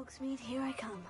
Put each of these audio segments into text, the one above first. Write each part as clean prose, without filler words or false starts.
Hogsmeade, here I come.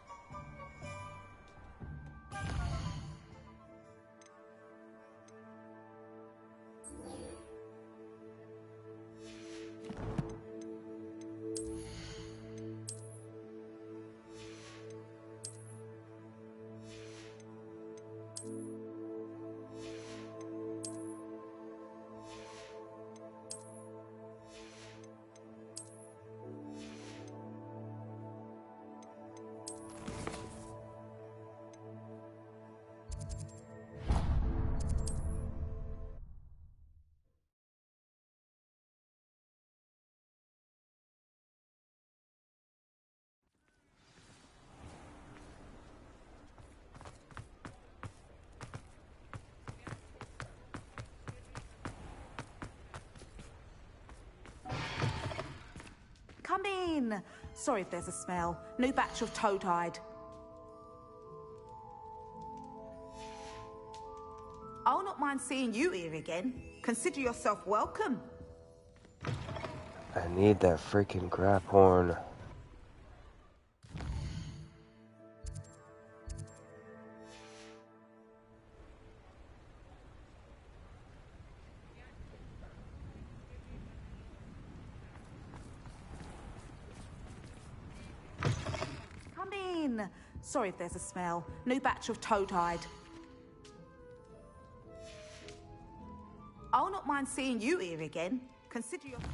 Come in. Sorry if there's a smell. New batch of toad-hide. I'll not mind seeing you here again. Consider yourself welcome. I need that freaking crap horn. Come in. Sorry if there's a smell. New batch of toad-hide. I'll not mind seeing you here again. Consider yourself...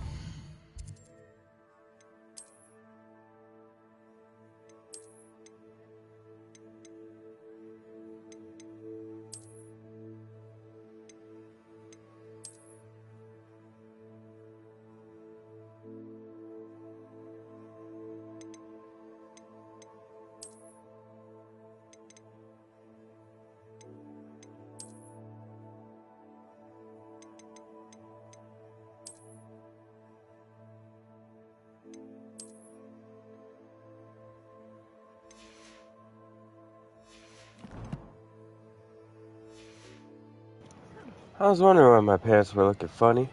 I was wondering why my pants were looking funny.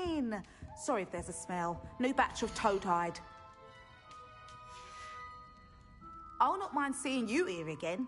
in. Sorry if there's a smell. New batch of toad-hide. I'll not mind seeing you here again.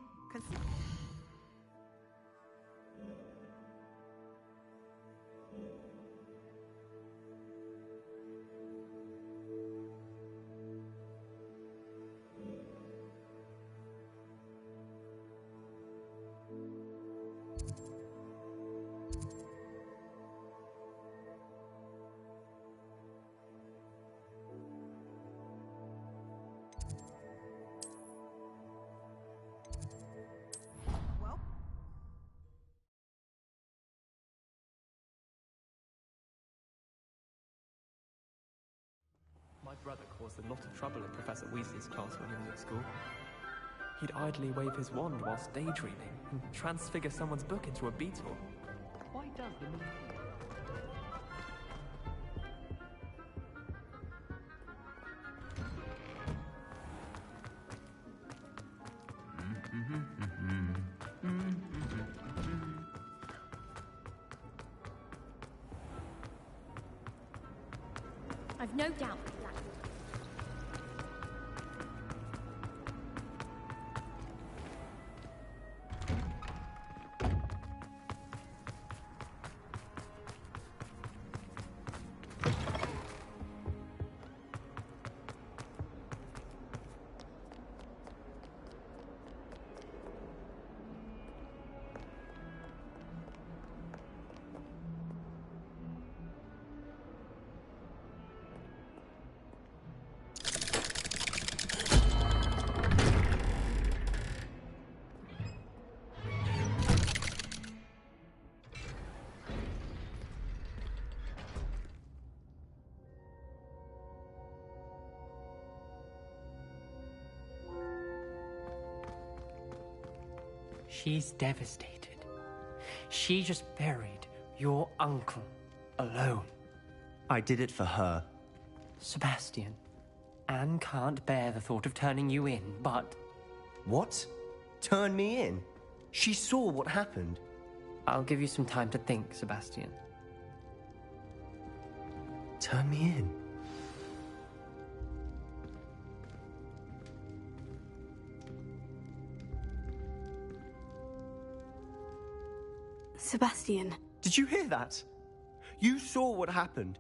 My brother caused a lot of trouble in Professor Weasley's class when he was at school. He'd idly wave his wand whilst daydreaming and transfigure someone's book into a beetle. Why does the I've no doubt that She's devastated. She just buried your uncle alone. I did it for her. Sebastian, Anne can't bear the thought of turning you in, but... What? Turn me in? She saw what happened. I'll give you some time to think, Sebastian. Turn me in? Sebastian. Did you hear that? You saw what happened.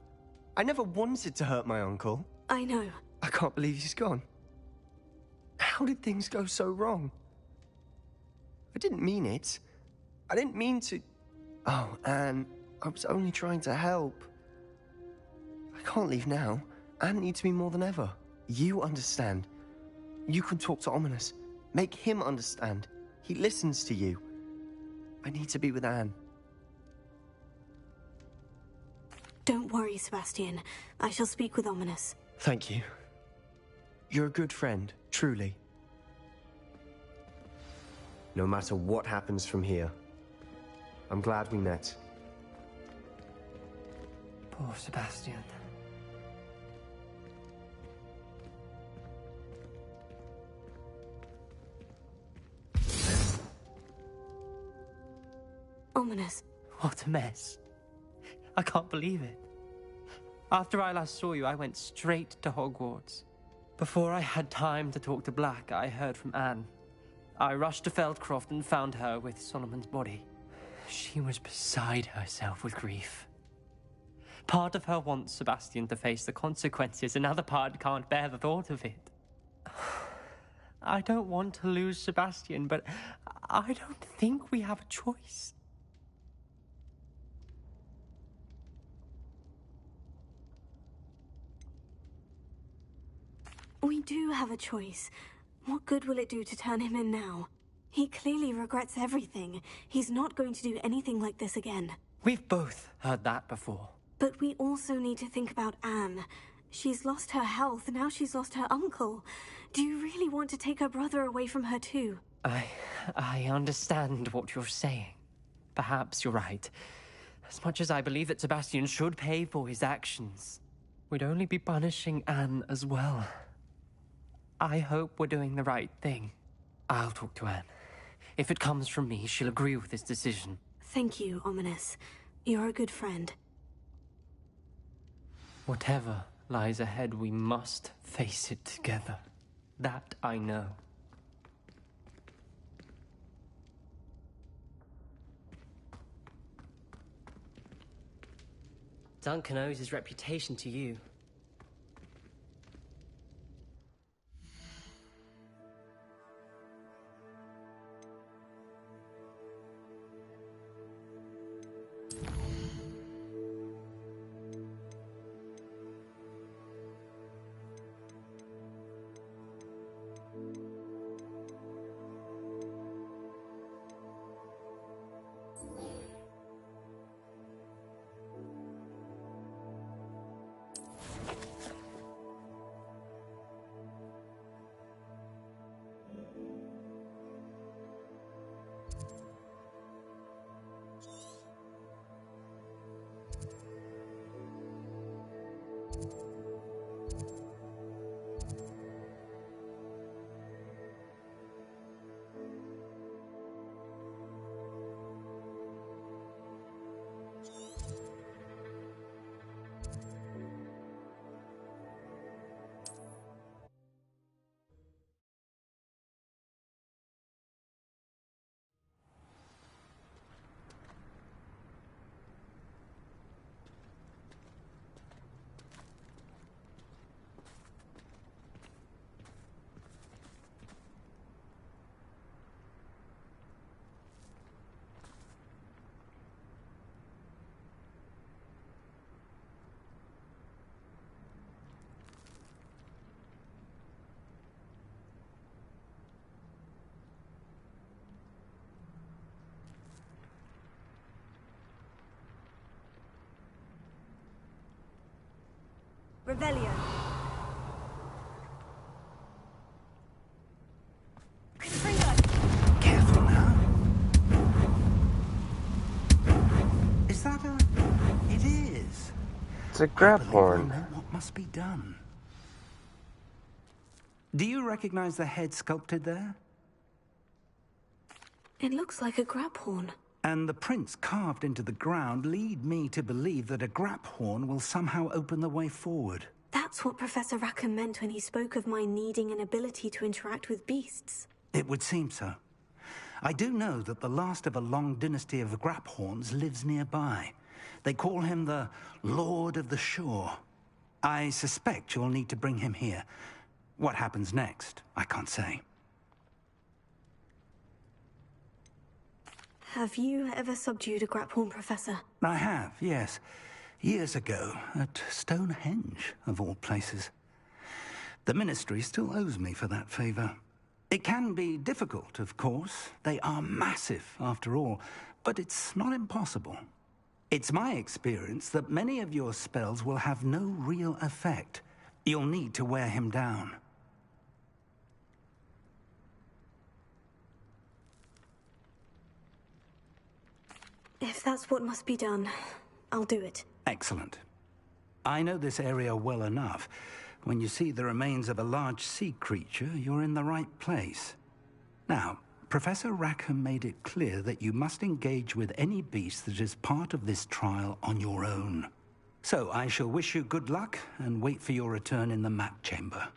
I never wanted to hurt my uncle. I know. I can't believe he's gone. How did things go so wrong? I didn't mean it. I didn't mean to... Oh, Anne, I was only trying to help. I can't leave now. Anne needs me more than ever. You understand. You can talk to Ominous. Make him understand. He listens to you. I need to be with Anne. Don't worry, Sebastian. I shall speak with Ominous. Thank you. You're a good friend, truly. No matter what happens from here, I'm glad we met. Poor Sebastian. Ominous. What a mess. I can't believe it. After I last saw you, I went straight to Hogwarts. Before I had time to talk to Black, I heard from Anne. I rushed to Feldcroft and found her with Solomon's body. She was beside herself with grief. Part of her wants Sebastian to face the consequences, another part can't bear the thought of it. I don't want to lose Sebastian, but I don't think we have a choice. We do have a choice. What good will it do to turn him in now? He clearly regrets everything. He's not going to do anything like this again. We've both heard that before. But we also need to think about Anne. She's lost her health, now she's lost her uncle. Do you really want to take her brother away from her too? I understand what you're saying. Perhaps you're right. As much as I believe that Sebastian should pay for his actions, we'd only be punishing Anne as well. I hope we're doing the right thing. I'll talk to Anne. If it comes from me, she'll agree with this decision. Thank you, Ominous. You're a good friend. Whatever lies ahead, we must face it together. That I know. Duncan owes his reputation to you. Revelio. Careful now. Is that a... It is. It's a grab horn. I know what must be done. Do you recognize the head sculpted there? It looks like a grab horn. And the prints carved into the ground lead me to believe that a grap horn will somehow open the way forward. That's what Professor Rackham meant when he spoke of my needing an ability to interact with beasts. It would seem so. I do know that the last of a long dynasty of grap horns lives nearby. They call him the Lord of the Shore. I suspect you'll need to bring him here. What happens next, I can't say. Have you ever subdued a grap horn, Professor? I have, yes. Years ago, at Stonehenge, of all places. The Ministry still owes me for that favor. It can be difficult, of course. They are massive, after all, but it's not impossible. It's my experience that many of your spells will have no real effect. You'll need to wear him down. If that's what must be done, I'll do it. Excellent. I know this area well enough. When you see the remains of a large sea creature, you're in the right place. Now, Professor Rackham made it clear that you must engage with any beast that is part of this trial on your own. So I shall wish you good luck and wait for your return in the map chamber.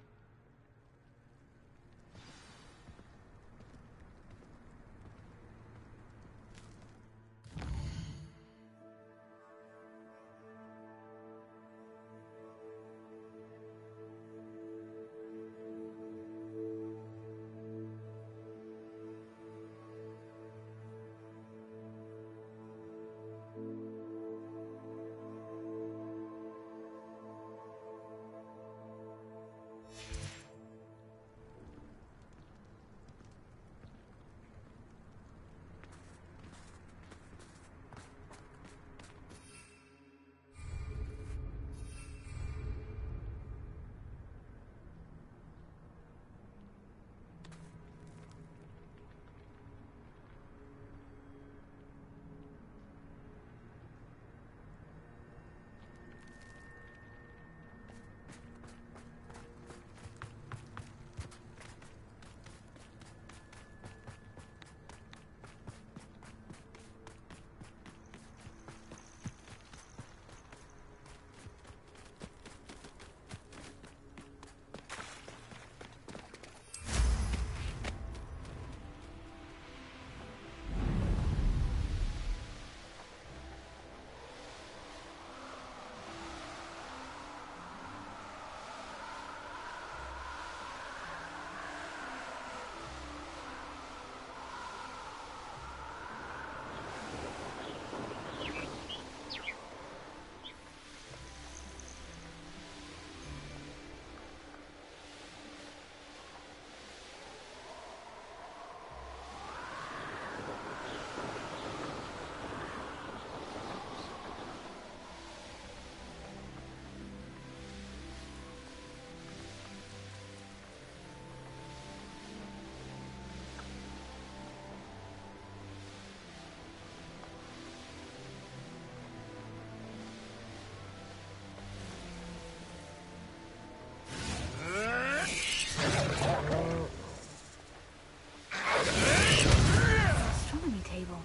Astronomy table.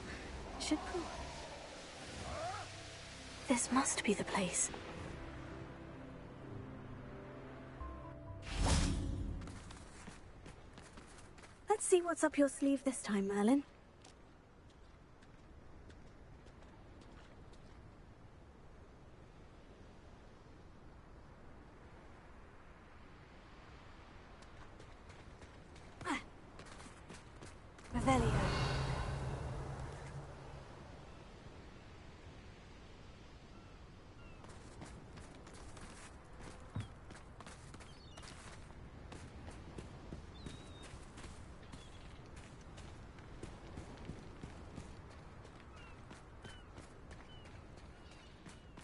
Should prove. This must be the place. Let's see what's up your sleeve this time, Merlin. Revelio.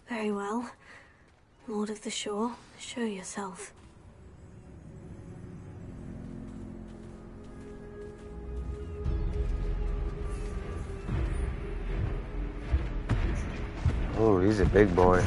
Very well. Lord of the Shore, show yourself. Oh, he's a big boy.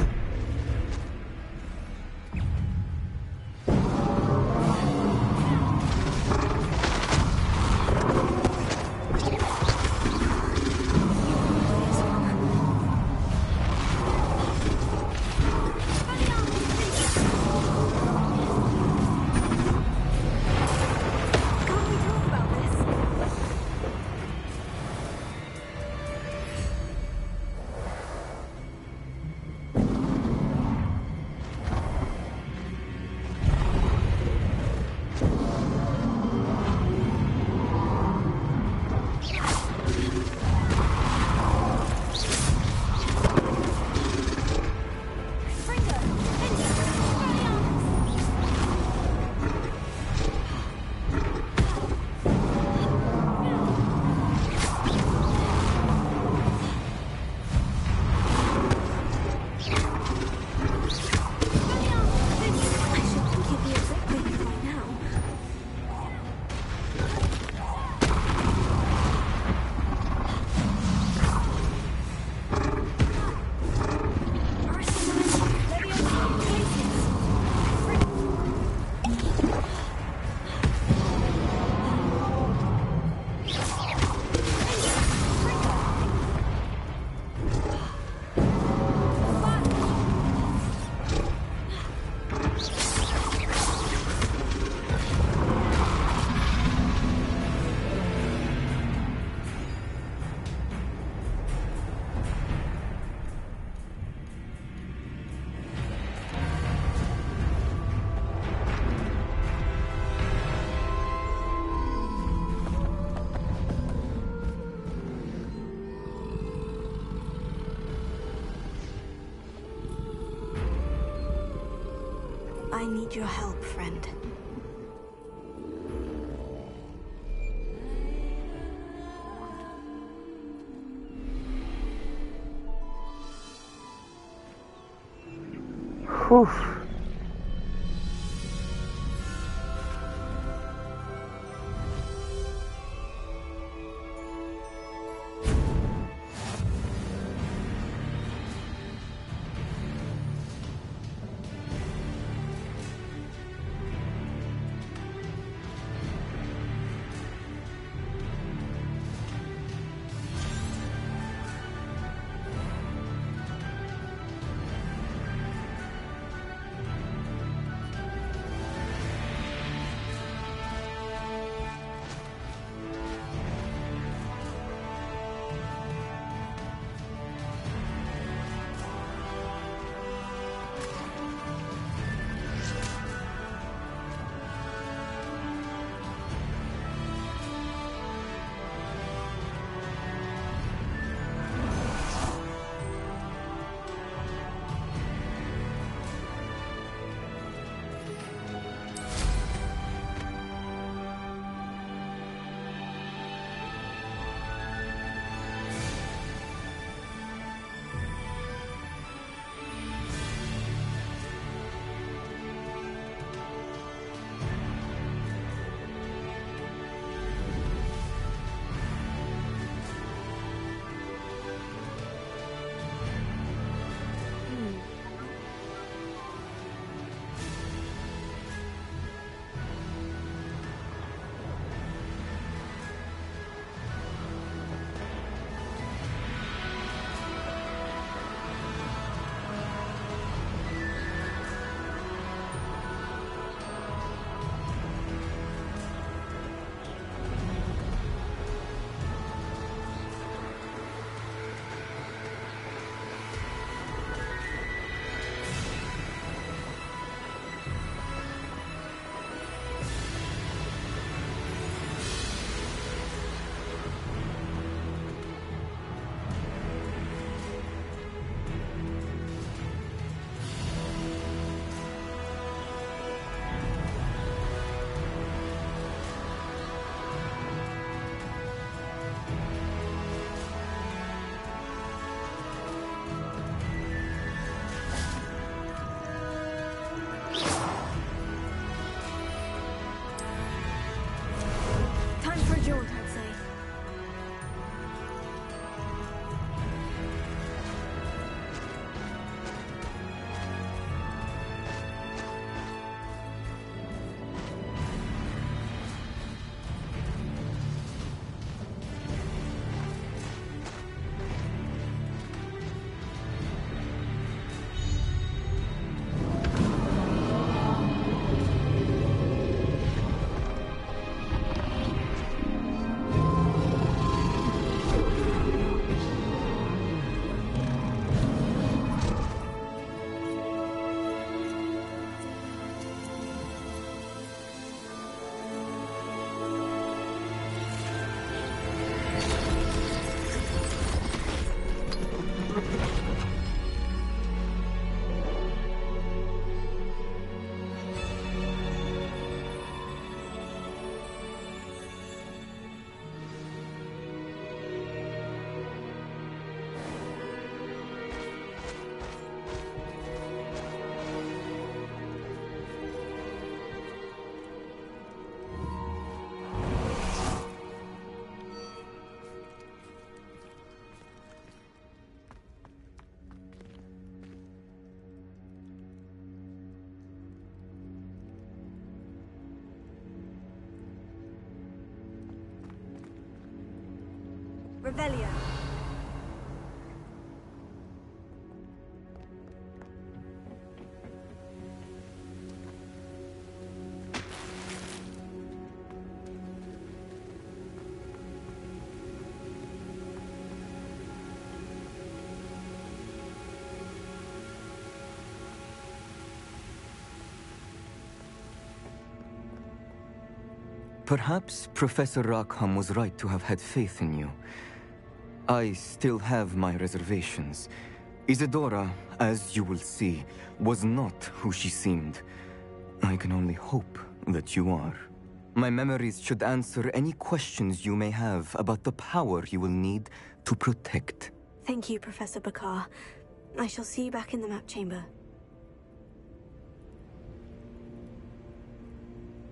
I need your help, friend. Whew. jaunt, I'd say. Revelio. Perhaps Professor Rackham was right to have had faith in you. I still have my reservations. Isadora, as you will see, was not who she seemed. I can only hope that you are. My memories should answer any questions you may have about the power you will need to protect. Thank you, Professor Bakar. I shall see you back in the map chamber.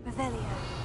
Revelio.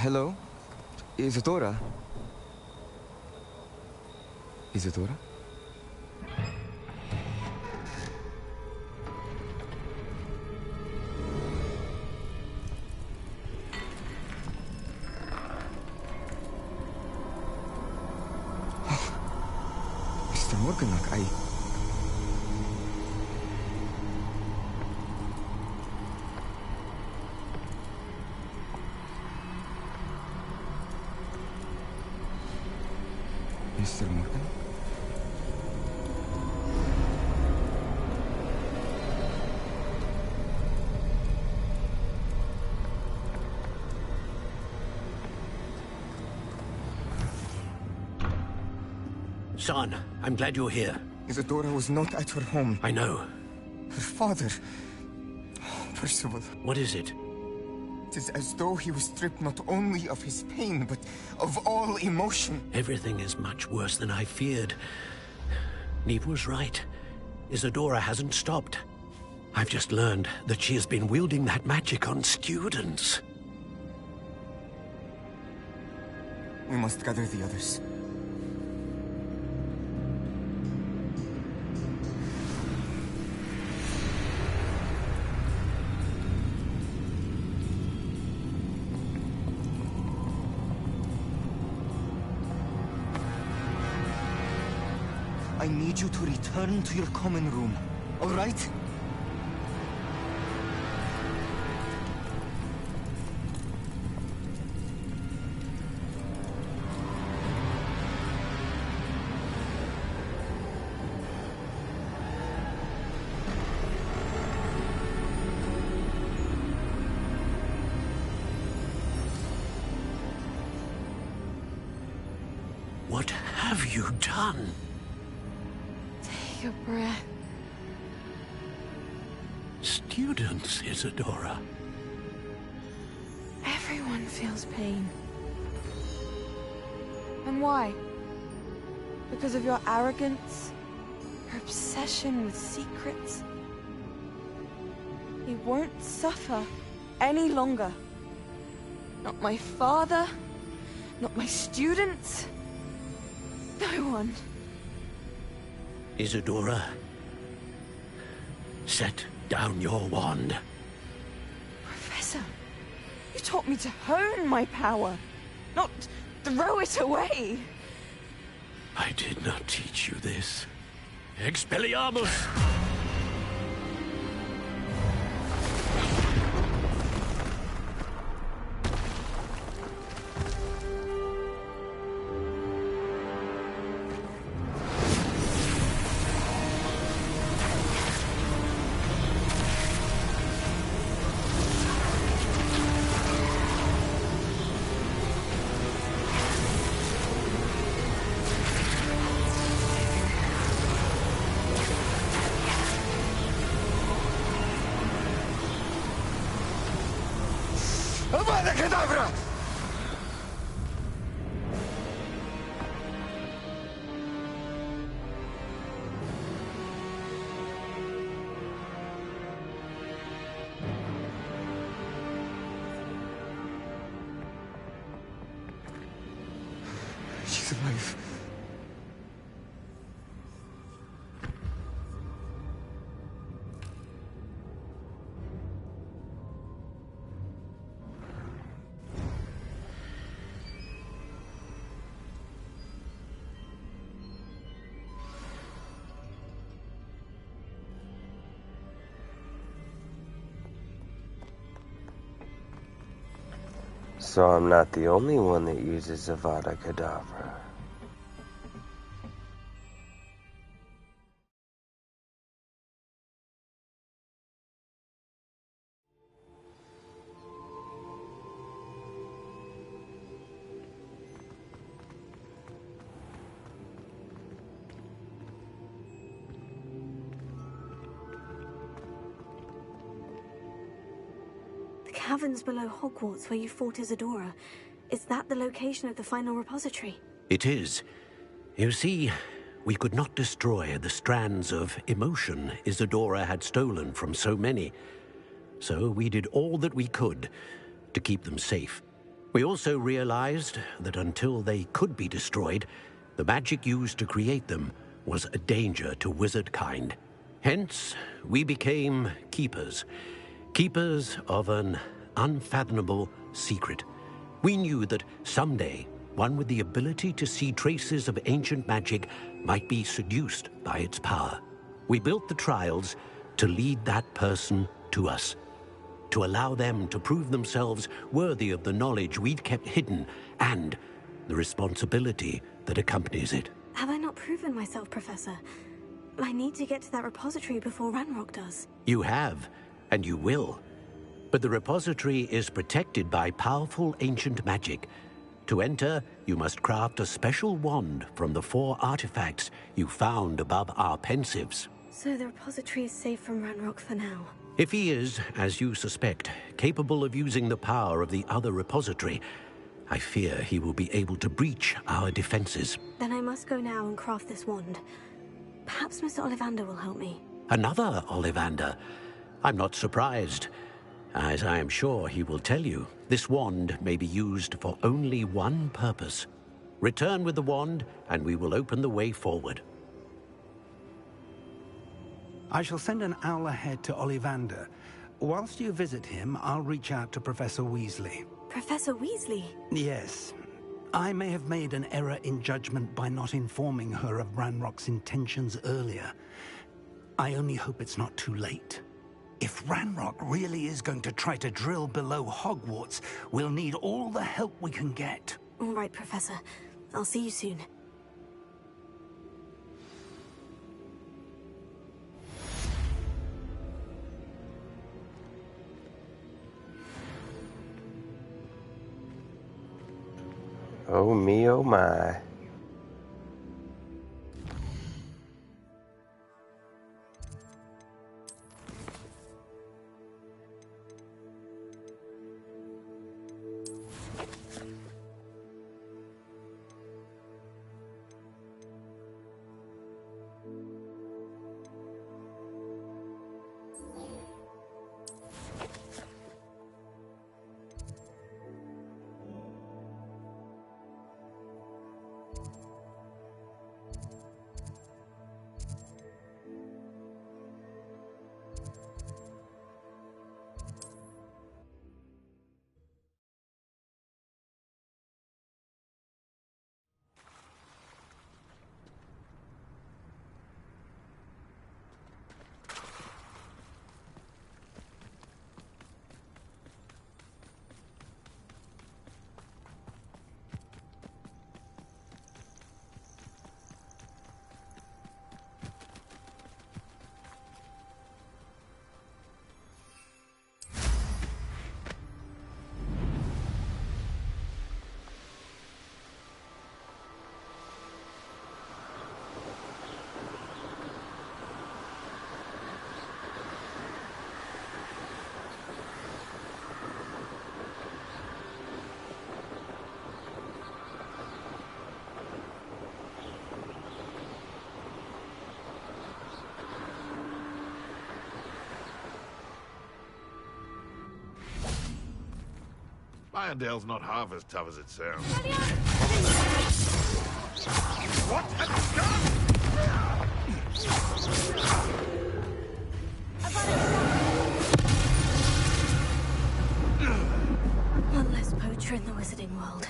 Hello? Isadora? Isadora? Mr. Morganlock, Mr. Morgan? Son, I'm glad you're here. Isadora was not at her home. I know. Her father... Percival. What is it? It is as though he was stripped not only of his pain, but of all emotion. Everything is much worse than I feared. Neve was right. Isadora hasn't stopped. I've just learned that she has been wielding that magic on students. We must gather the others. I need you to return to your common room, all right? What have you done? Take a breath. Students, Isadora. Everyone feels pain. And why? Because of your arrogance? Your obsession with secrets? He won't suffer any longer. Not my father, not my students. No one. Isadora, set down your wand. Professor, you taught me to hone my power, not throw it away. I did not teach you this. Expelliarmus! Kedavra! She's alive. So I'm not the only one that uses Avada Kedavra. Caverns below Hogwarts where you fought Isadora. Is that the location of the final repository? It is. You see, we could not destroy the strands of emotion Isadora had stolen from so many. So we did all that we could to keep them safe. We also realized that until they could be destroyed, the magic used to create them was a danger to wizard kind. Hence, we became keepers. Keepers of an unfathomable secret. We knew that someday, one with the ability to see traces of ancient magic might be seduced by its power. We built the trials to lead that person to us, to allow them to prove themselves worthy of the knowledge we'd kept hidden and the responsibility that accompanies it. Have I not proven myself, Professor? I need to get to that repository before Ranrock does. You have, and you will. But the repository is protected by powerful ancient magic. To enter, you must craft a special wand from the 4 artifacts you found above our pensives. So the repository is safe from Ranrock for now. If he is, as you suspect, capable of using the power of the other repository, I fear he will be able to breach our defenses. Then I must go now and craft this wand. Perhaps Mr. Ollivander will help me. Another Ollivander? I'm not surprised. As I am sure he will tell you, this wand may be used for only one purpose. Return with the wand, and we will open the way forward. I shall send an owl ahead to Ollivander. Whilst you visit him, I'll reach out to Professor Weasley. Professor Weasley? Yes. I may have made an error in judgment by not informing her of Ranrock's intentions earlier. I only hope it's not too late. If Ranrock really is going to try to drill below Hogwarts, we'll need all the help we can get. All right, Professor. I'll see you soon. Oh me, oh my. Irondale's not half as tough as it sounds. What have you done? One less poacher in the wizarding world.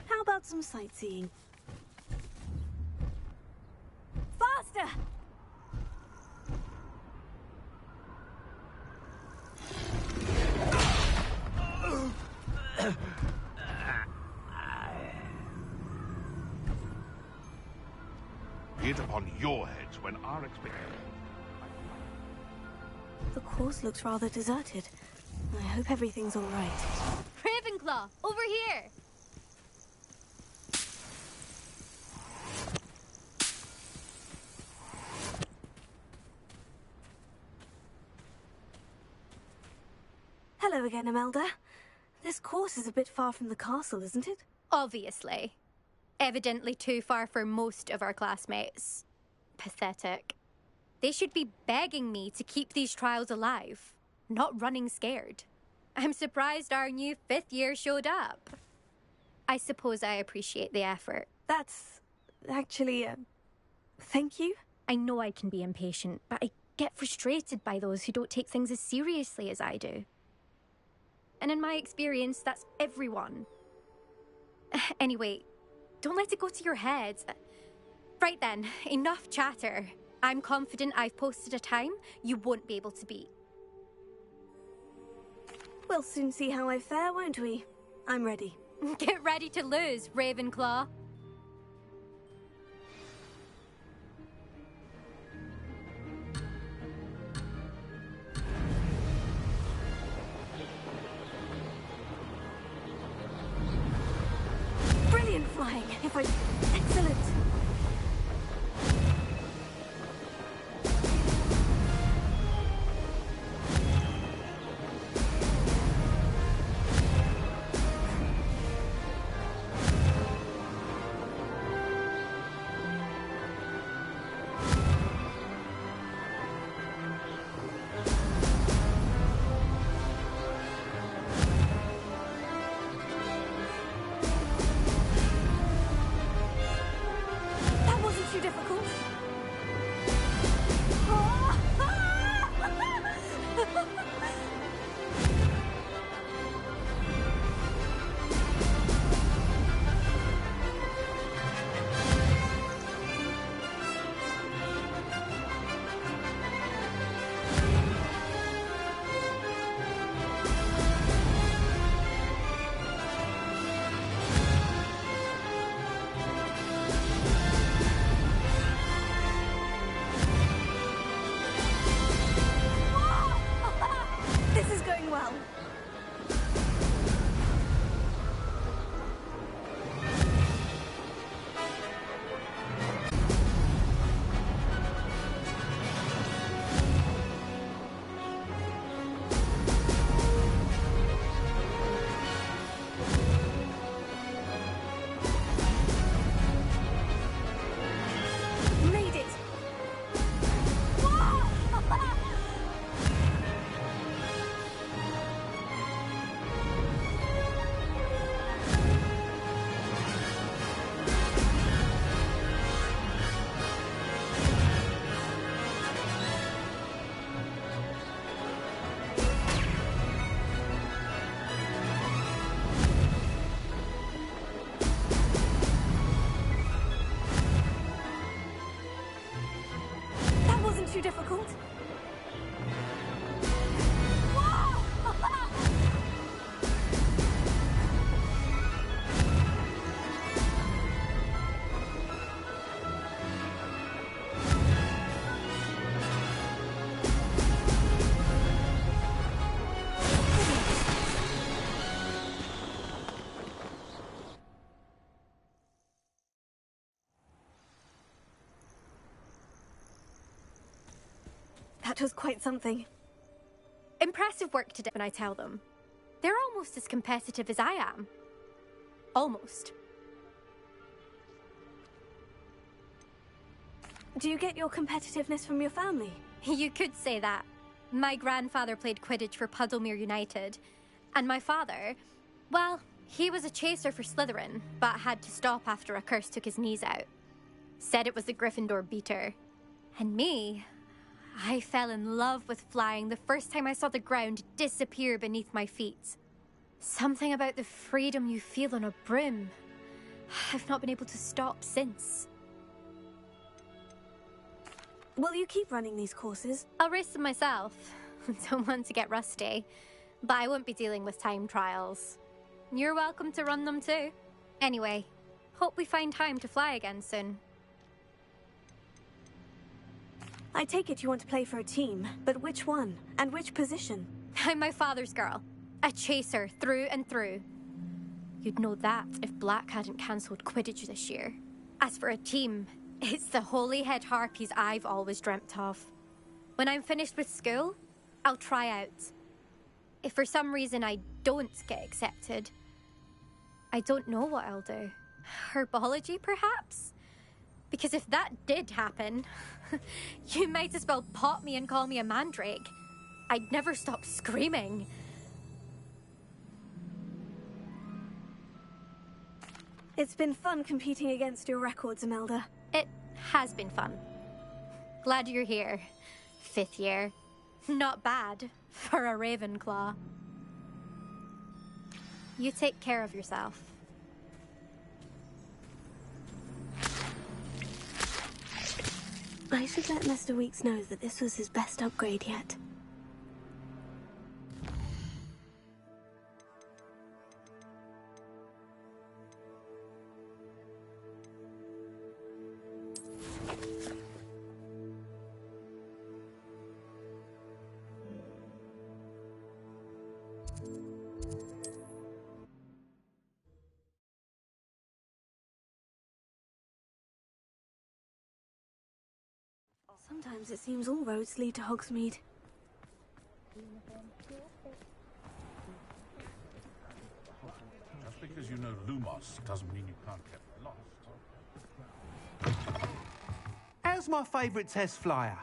How about some sightseeing? Faster! Be it upon your heads when our expectations... The course looks rather deserted. I hope everything's all right. RavenClaw, over here! Hello again, Imelda. This course is a bit far from the castle, isn't it? Obviously. Evidently too far for most of our classmates. Pathetic. They should be begging me to keep these trials alive, not running scared. I'm surprised our new 5th year showed up. I suppose I appreciate the effort. That's actually, thank you. I know I can be impatient, but I get frustrated by those who don't take things as seriously as I do. And in my experience, that's everyone. Anyway, don't let it go to your head. Right then, enough chatter. I'm confident I've posted a time you won't be able to beat. We'll soon see how I fare, won't we? I'm ready. Get ready to lose, RavenClaw. anything if I... Excellent! That wasn't too difficult. This is going well. Made it. That wasn't too difficult. That was quite something. Impressive work today when I tell them. They're almost as competitive as I am. Almost. Do you get your competitiveness from your family? You could say that. My grandfather played Quidditch for Puddlemere United. And my father, well, he was a chaser for Slytherin, but had to stop after a curse took his knees out. Said it was the Gryffindor beater. And me, I fell in love with flying the first time I saw the ground disappear beneath my feet. Something about the freedom you feel on a broom. I've not been able to stop since. Will you keep running these courses? I'll race them myself. Don't want to get rusty. But I won't be dealing with time trials. You're welcome to run them too. Anyway, hope we find time to fly again soon. I take it you want to play for a team, but which one? And which position? I'm my father's girl. A chaser through and through. You'd know that if Black hadn't cancelled Quidditch this year. As for a team, it's the Holyhead Harpies I've always dreamt of. When I'm finished with school, I'll try out. If for some reason I don't get accepted, I don't know what I'll do. Herbology, perhaps? Because if that did happen, you might as well pot me and call me a mandrake. I'd never stop screaming. It's been fun competing against your records, Imelda. It has been fun. Glad you're here. 5th year. Not bad for a RavenClaw. You take care of yourself. I should let Mr. Weeks know that this was his best upgrade yet. Sometimes it seems all roads lead to Hogsmeade. Just because you know Lumos doesn't mean you can't get lost. How's my favourite test flyer?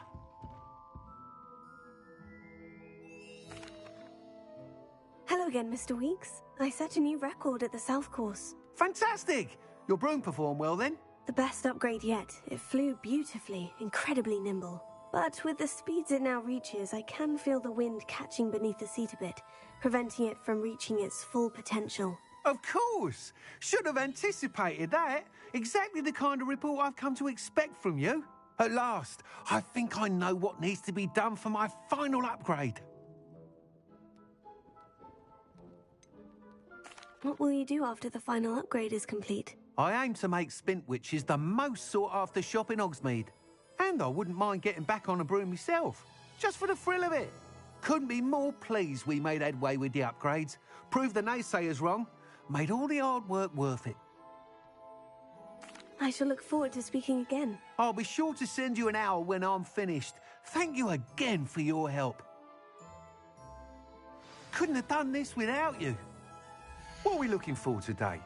Hello again, Mr. Weeks. I set a new record at the South Course. Fantastic! Your broom performed well then? The best upgrade yet. It flew beautifully, incredibly nimble. But with the speeds it now reaches, I can feel the wind catching beneath the seat a bit, preventing it from reaching its full potential. Of course! Should have anticipated that. Exactly the kind of report I've come to expect from you. At last, I think I know what needs to be done for my final upgrade. What will you do after the final upgrade is complete? I aim to make Spintwitches the most sought-after shop in Hogsmeade. And I wouldn't mind getting back on a broom myself, just for the thrill of it. Couldn't be more pleased we made headway with the upgrades, proved the naysayers wrong, made all the hard work worth it. I shall look forward to speaking again. I'll be sure to send you an hour when I'm finished. Thank you again for your help. Couldn't have done this without you. What are we looking for today?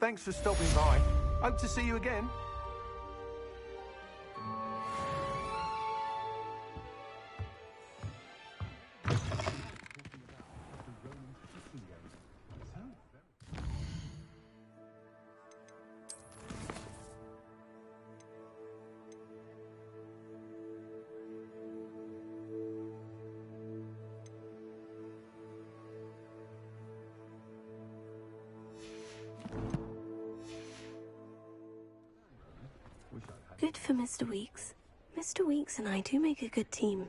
Thanks for stopping by. Hope to see you again. Good for Mr. Weeks. Mr. Weeks and I do make a good team.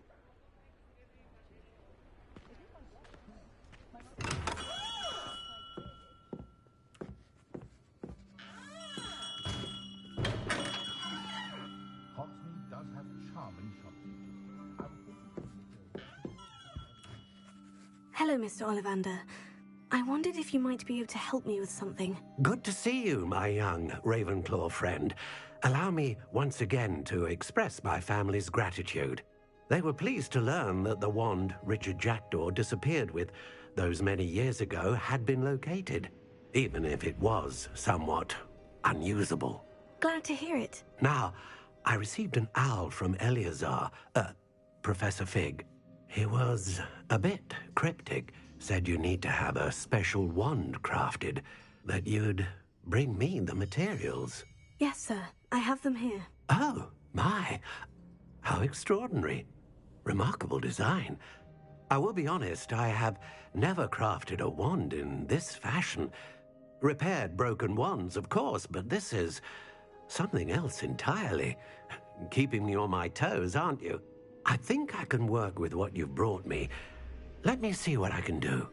Hogsmeade does have charming shops. Hello, Mr. Ollivander. I wondered if you might be able to help me with something. Good to see you, my young RavenClaw friend. Allow me once again to express my family's gratitude. They were pleased to learn that the wand Richard Jackdaw disappeared with those many years ago had been located, even if it was somewhat unusable. Glad to hear it. Now, I received an owl from Eleazar, Professor Fig. He was a bit cryptic, said you need to have a special wand crafted, that you'd bring me the materials. Yes, sir. I have them here. Oh, my. How extraordinary. Remarkable design. I will be honest, I have never crafted a wand in this fashion. Repaired broken wands, of course, but this is something else entirely. Keeping me on my toes, aren't you? I think I can work with what you've brought me. Let me see what I can do.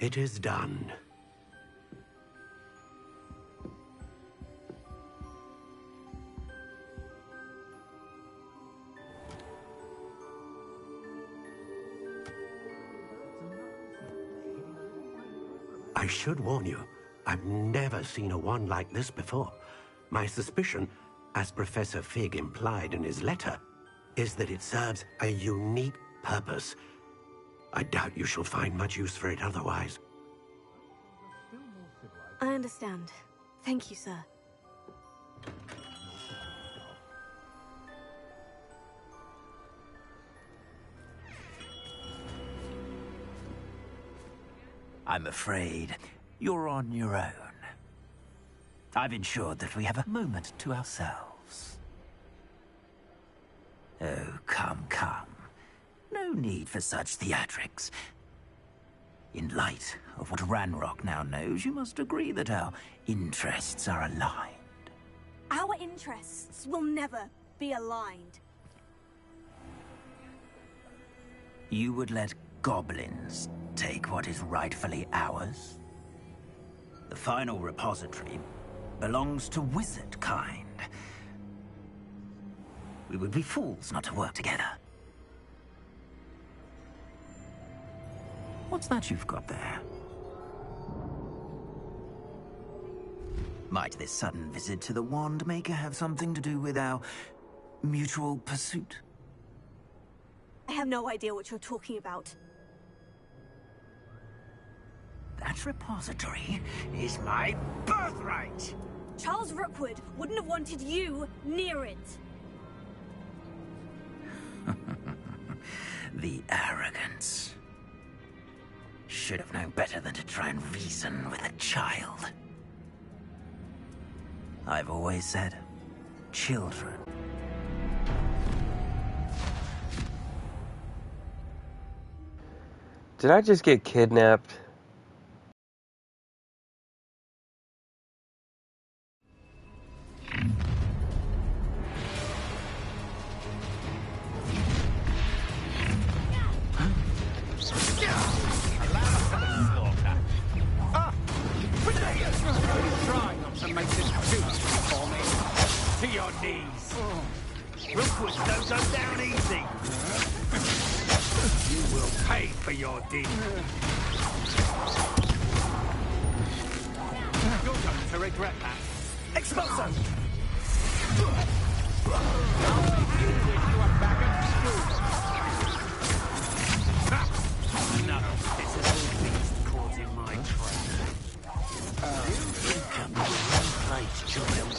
It is done. I should warn you, I've never seen a wand like this before. My suspicion, as Professor Fig implied in his letter, is that it serves a unique purpose. I doubt you shall find much use for it otherwise. I understand. Thank you, sir. I'm afraid you're on your own. I've ensured that we have a moment to ourselves. Oh, come, come. No need for such theatrics. In light of what Ranrock now knows, you must agree that our interests are aligned. Our interests will never be aligned. You would let goblins take what is rightfully ours? The final repository belongs to wizard kind. We would be fools not to work together. What's that you've got there? Might this sudden visit to the Wand Maker have something to do with our mutual pursuit? I have no idea what you're talking about. That repository is my birthright! Charles Rookwood wouldn't have wanted you near it. The arrogance. Should have known better than to try and reason with a child. I've always said, children. Did I just get kidnapped? Try not to make this too much for me. To your knees. Rookwood don't go down easy. You will pay for your deed. You're going to regret that. Expulso! I'll make you wish you were back at school. None of this is all beast caught in my trap. You think I'm right, child?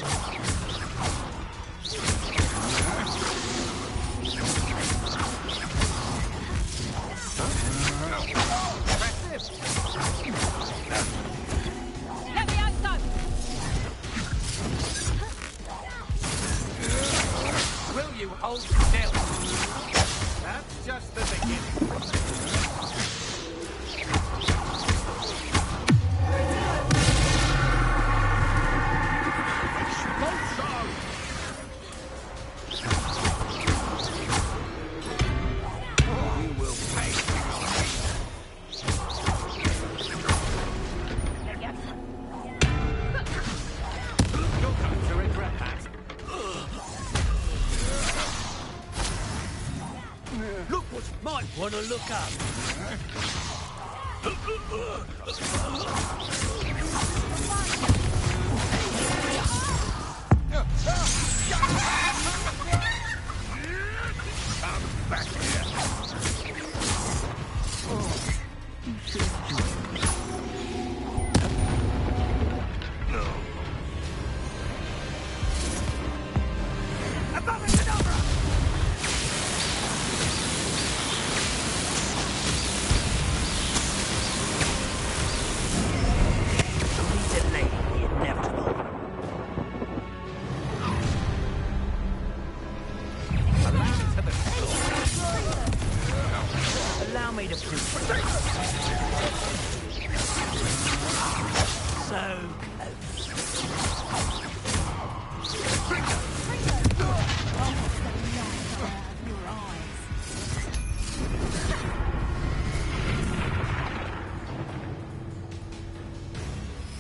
Will you hold still? That's just the beginning. You will pay. You're going to regret that. Rookwood might want to look up. Come back here. No. Allow me to prove so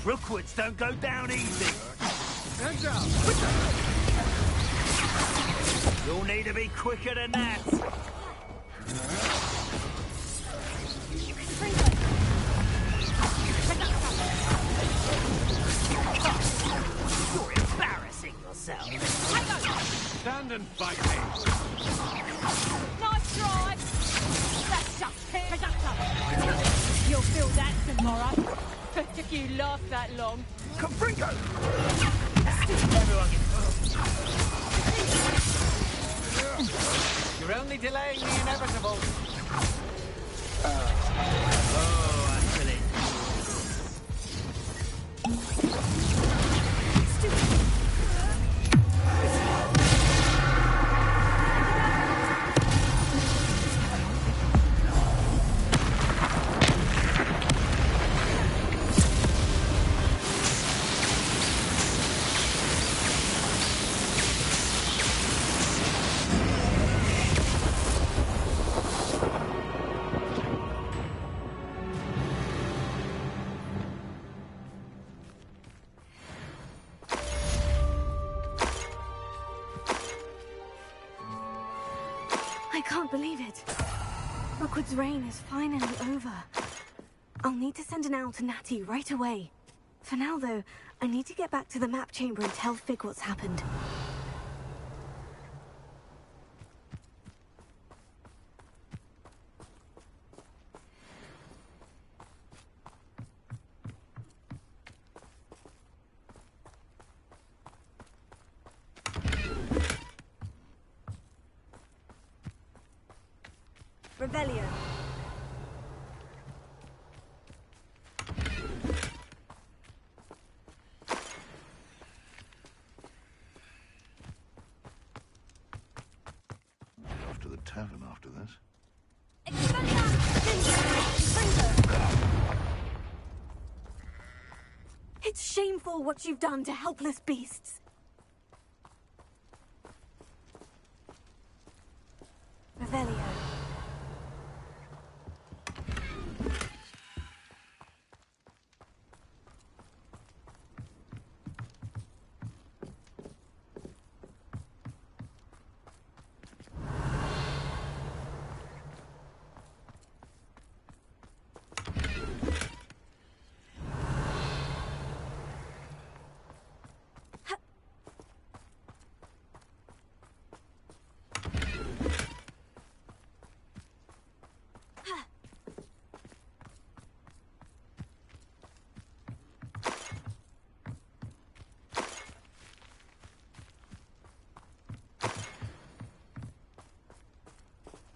Rookwoods don't go down easy. Hands up. You'll need to be quicker than that. You're embarrassing yourself. Stand and fight me. Nice try. That's just it. You'll feel that tomorrow. If you last that long. Confringo! You're only delaying the inevitable. Oh, actually. Rookwood's reign is finally over. I'll need to send an owl to Natty right away. For now, though, I need to get back to the map chamber and tell Fig what's happened. Revelio. Off to the tavern after this. It's shameful what you've done to helpless beasts. Revelio.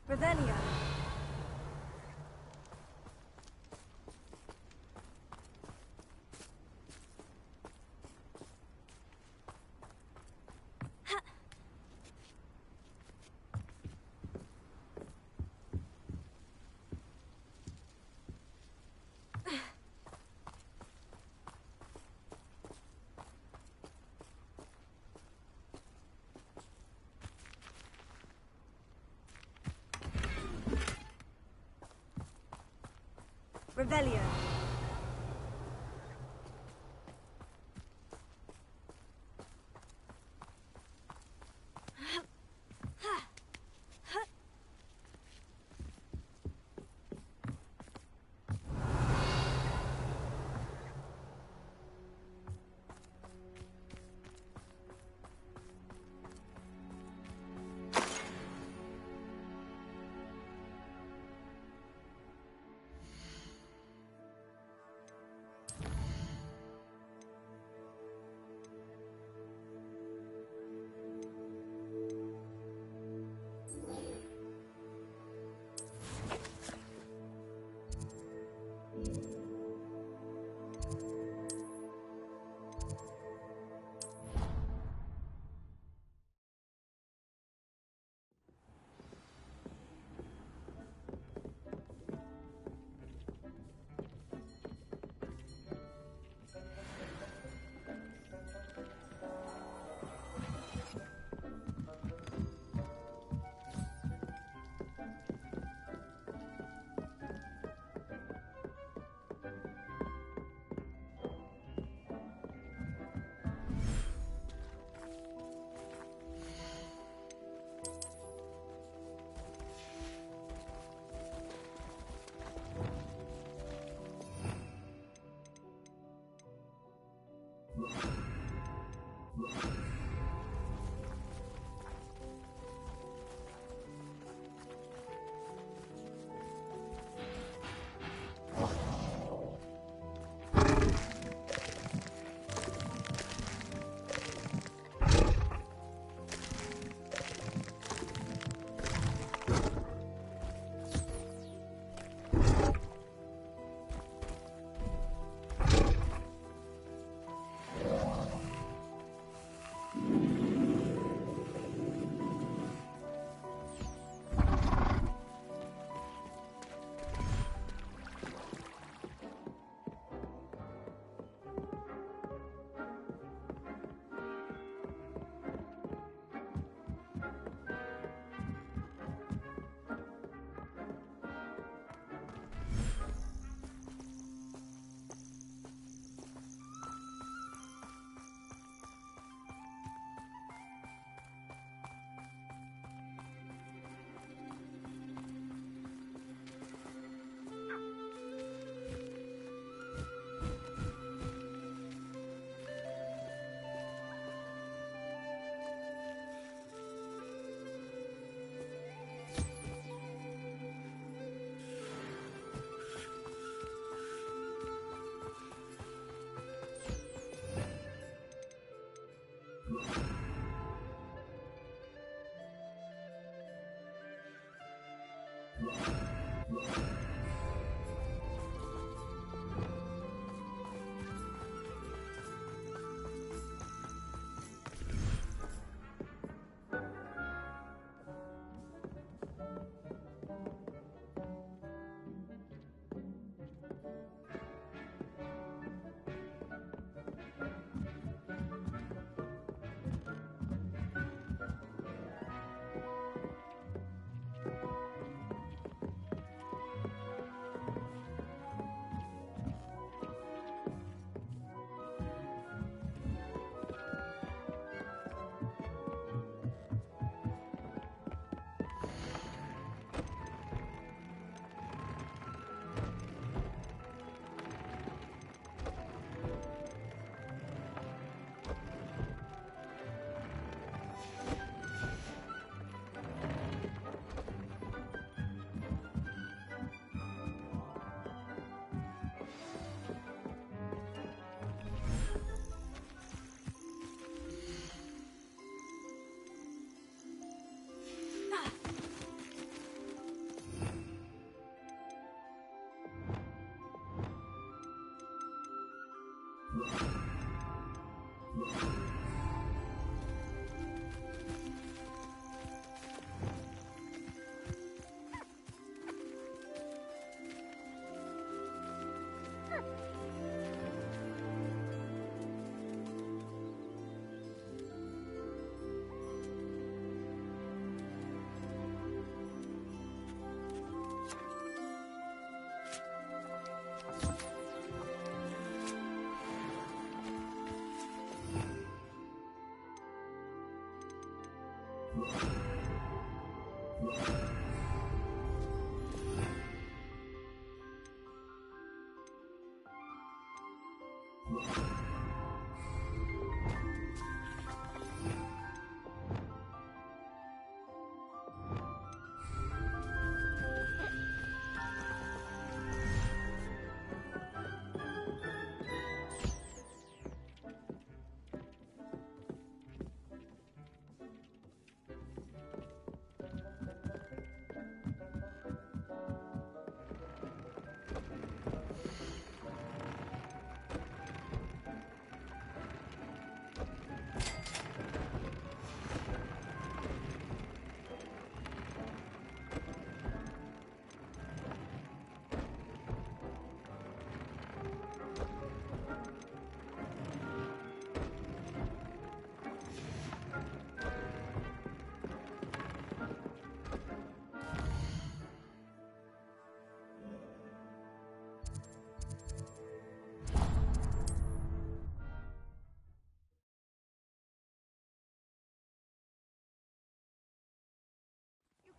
Revelio. Revelio.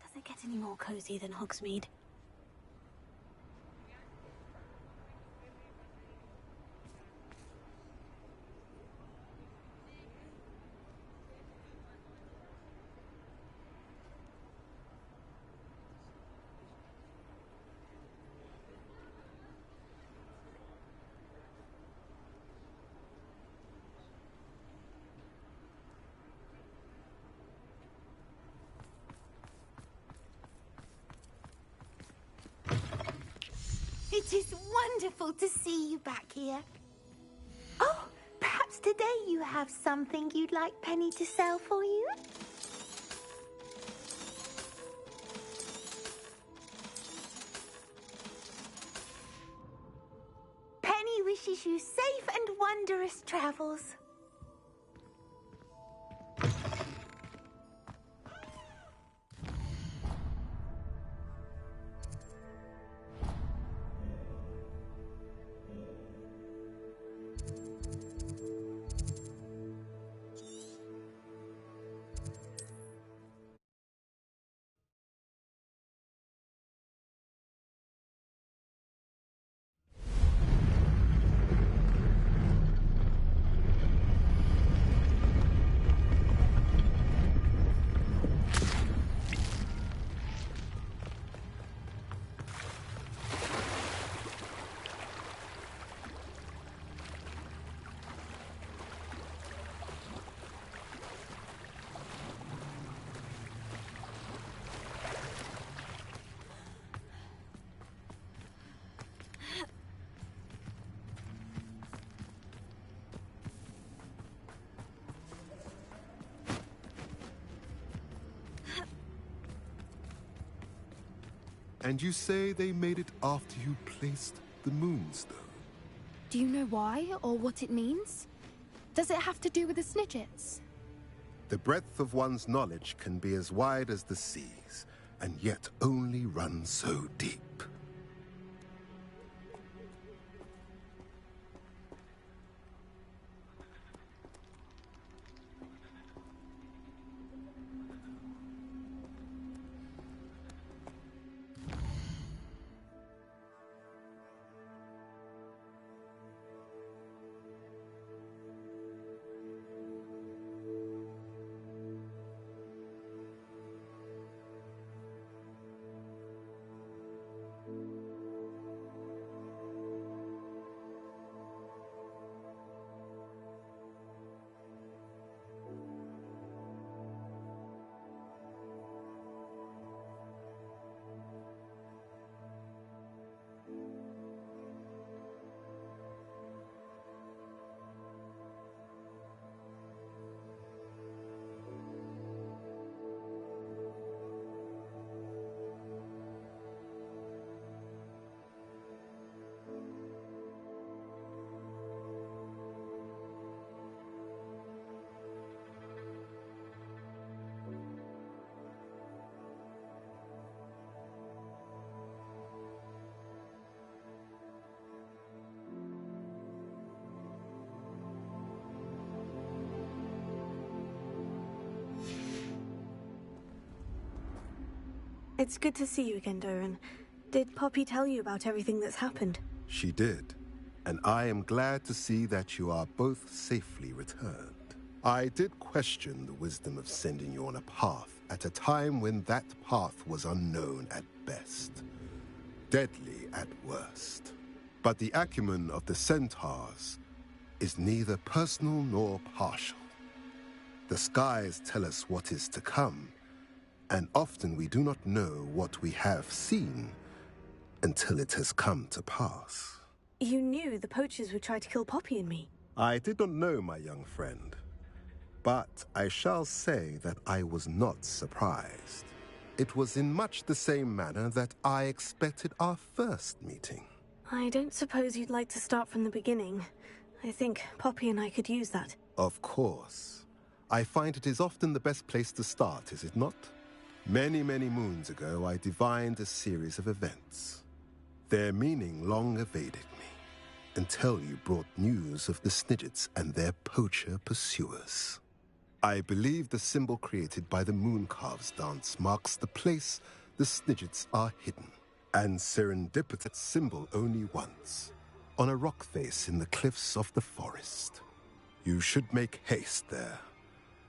Does it get any more cozy than Hogsmeade? It is wonderful to see you back here. Oh, perhaps today you have something you'd like Penny to sell for you? Penny wishes you safe and wondrous travels. And you say they made it after you placed the Moonstone? Do you know why, or what it means? Does it have to do with the Snidgets? The breadth of one's knowledge can be as wide as the seas, and yet only run so deep. It's good to see you again, Doran. Did Poppy tell you about everything that's happened? She did, and I am glad to see that you are both safely returned. I did question the wisdom of sending you on a path at a time when that path was unknown at best, deadly at worst. But the acumen of the centaurs is neither personal nor partial. The skies tell us what is to come, and often we do not know what we have seen until it has come to pass. You knew the poachers would try to kill Poppy and me. I did not know, my young friend, but I shall say that I was not surprised. It was in much the same manner that I expected our first meeting. I don't suppose you'd like to start from the beginning. I think Poppy and I could use that. Of course. I find it is often the best place to start, is it not? Many, many moons ago, I divined a series of events. Their meaning long evaded me, until you brought news of the Snidgets and their poacher pursuers. I believe the symbol created by the Mooncalves dance marks the place the Snidgets are hidden, and serendipitous symbol only once, on a rock face in the cliffs of the forest. You should make haste there.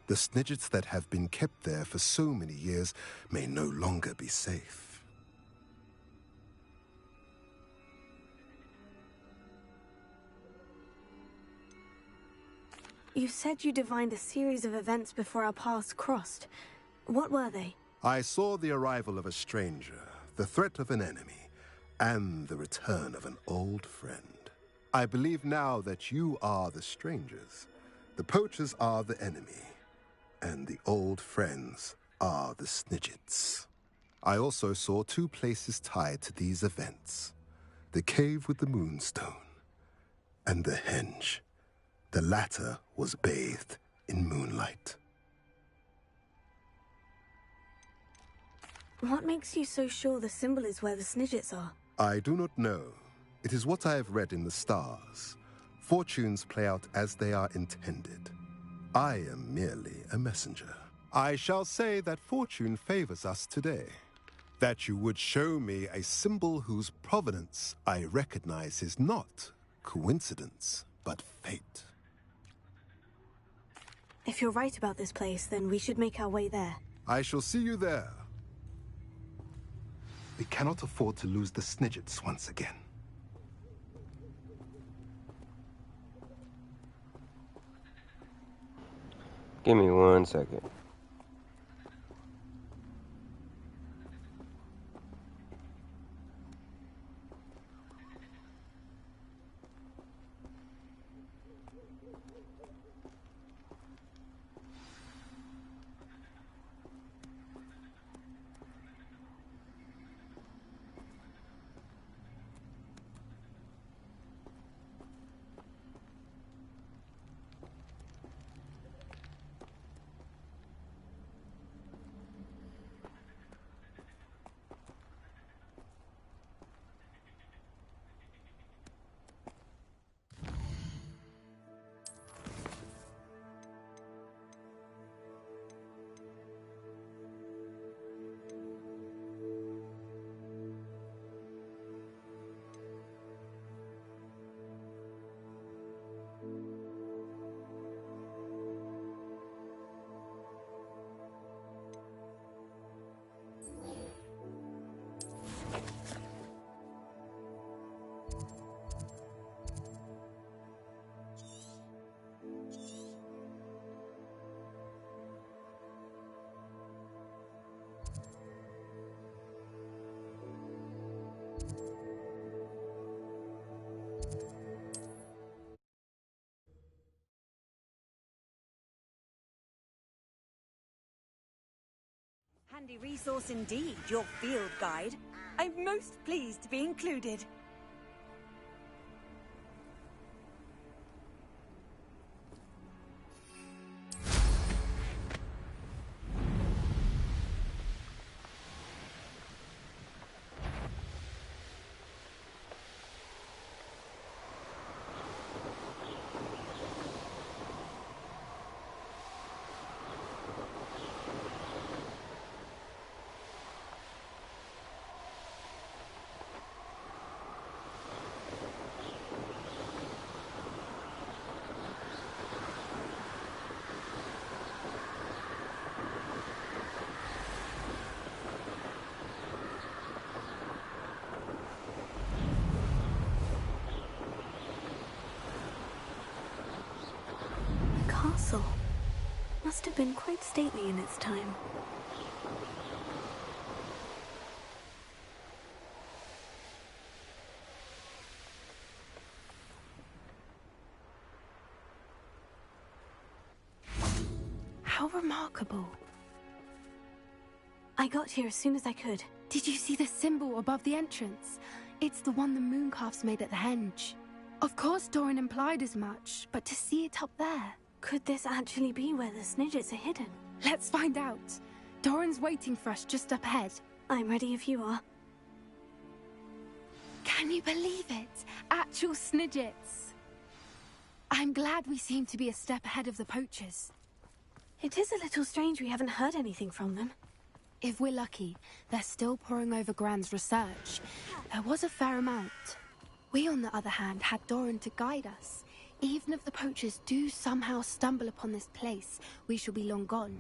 The Snidgets that have been kept there for so many years may no longer be safe. You said you divined a series of events before our paths crossed. What were they? I saw the arrival of a stranger, the threat of an enemy, and the return of an old friend. I believe now that you are the strangers, the poachers are the enemy, and the old friends are the Snidgets. I also saw two places tied to these events: the cave with the Moonstone and the henge. The latter was bathed in moonlight. What makes you so sure the symbol is where the Snidgets are? I do not know. It is what I have read in the stars. Fortunes play out as they are intended. I am merely a messenger. I shall say that fortune favors us today. That you would show me a symbol whose provenance I recognize is not coincidence, but fate. If you're right about this place, then we should make our way there. I shall see you there. We cannot afford to lose the Snidgets once again. Give me 1 second. handy resource indeed, your field guide. I'm most pleased to be included. Castle must have been quite stately in its time. How remarkable. I got here as soon as I could. Did you see the symbol above the entrance? It's the one the mooncalfs made at the henge. Of course Doran implied as much, but to see it up there... Could this actually be where the Snidgets are hidden? Let's find out. Doran's waiting for us just up ahead. I'm ready if you are. Can you believe it? Actual Snidgets. I'm glad we seem to be a step ahead of the poachers. It is a little strange we haven't heard anything from them. If we're lucky, they're still poring over Gran's research. There was a fair amount. We, on the other hand, had Doran to guide us. Even if the poachers do somehow stumble upon this place, we shall be long gone.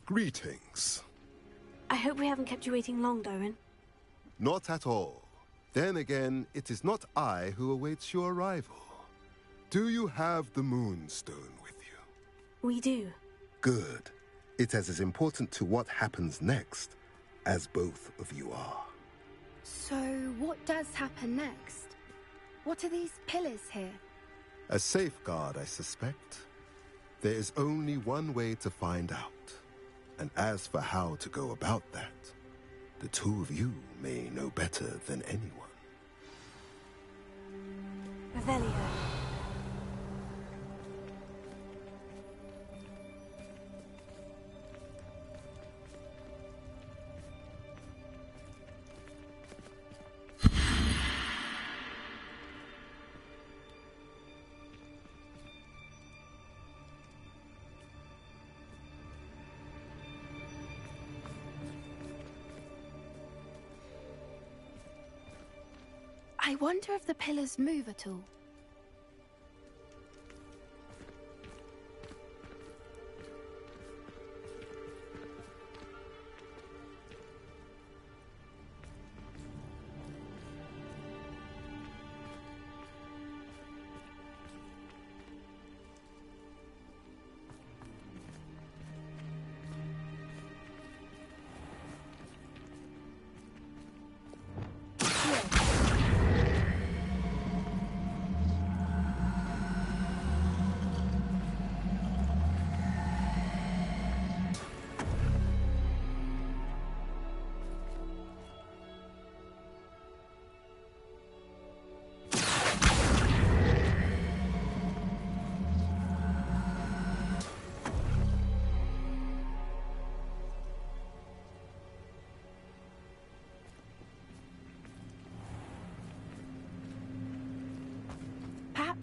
Greetings. I hope we haven't kept you waiting long, Doran. Not at all. Then again, it is not I who awaits your arrival. Do you have the Moonstone with you? We do. Good. It is as important to what happens next as both of you are. So, what does happen next? What are these pillars here? A safeguard, I suspect. There is only one way to find out. And as for how to go about that, the two of you may know better than anyone. Revelio. I wonder if the pillars move at all.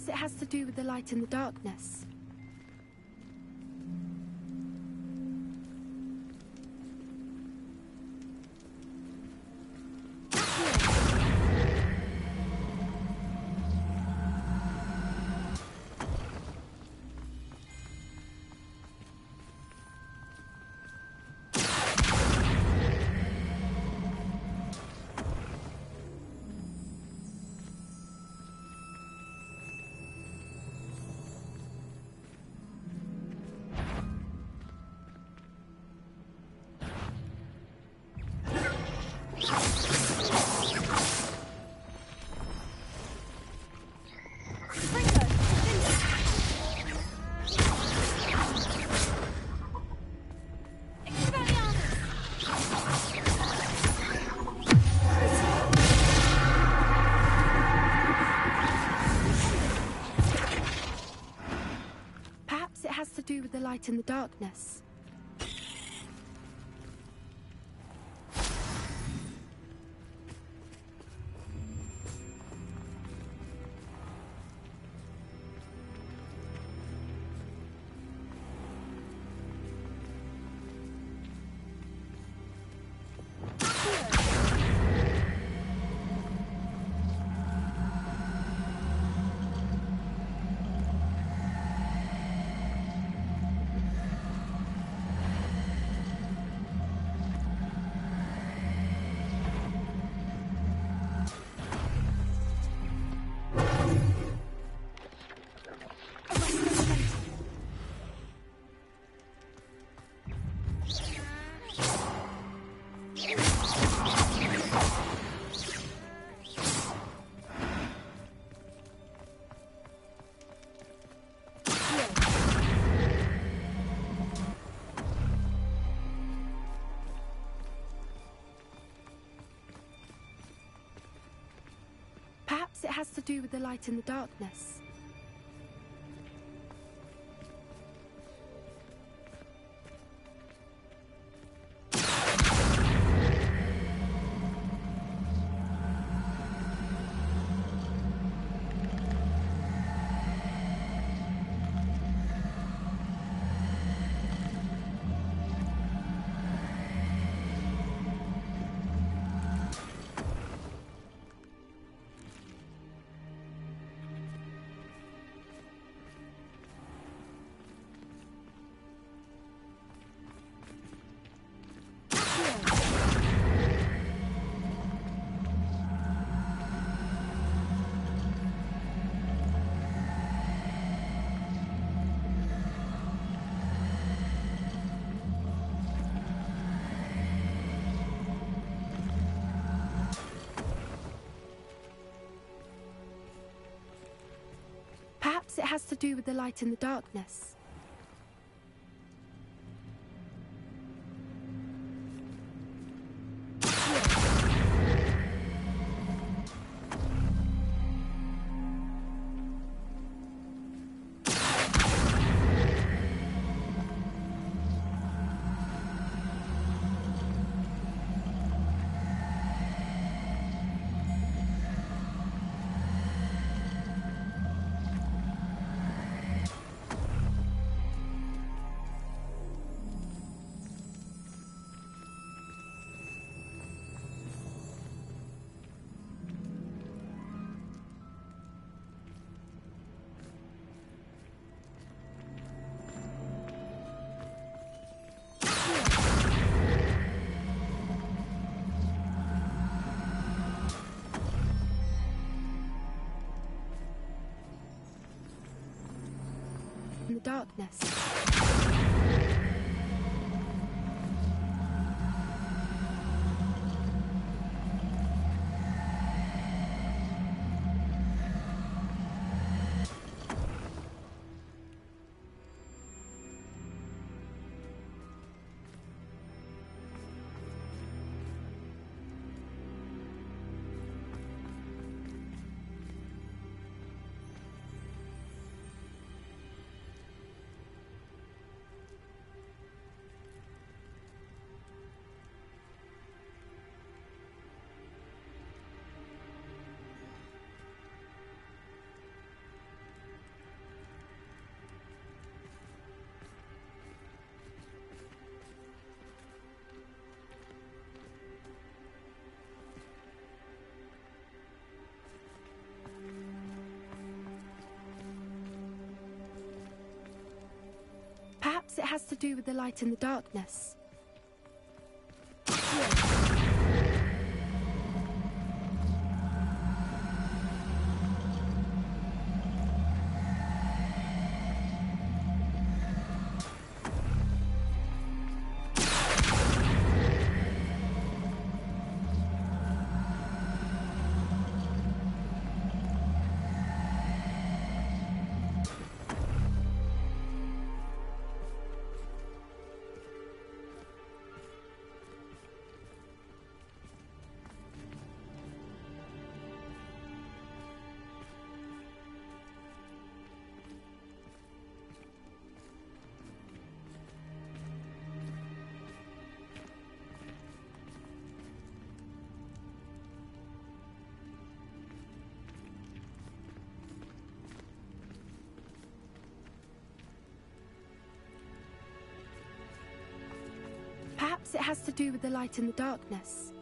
Perhaps it has to do with the light and the darkness. To do with the light and the darkness. Perhaps it has to do with the light and the darkness. Perhaps it has to do with the light and the darkness. In the darkness. has to do with the light and the darkness. Perhaps it has to do with the light and the darkness.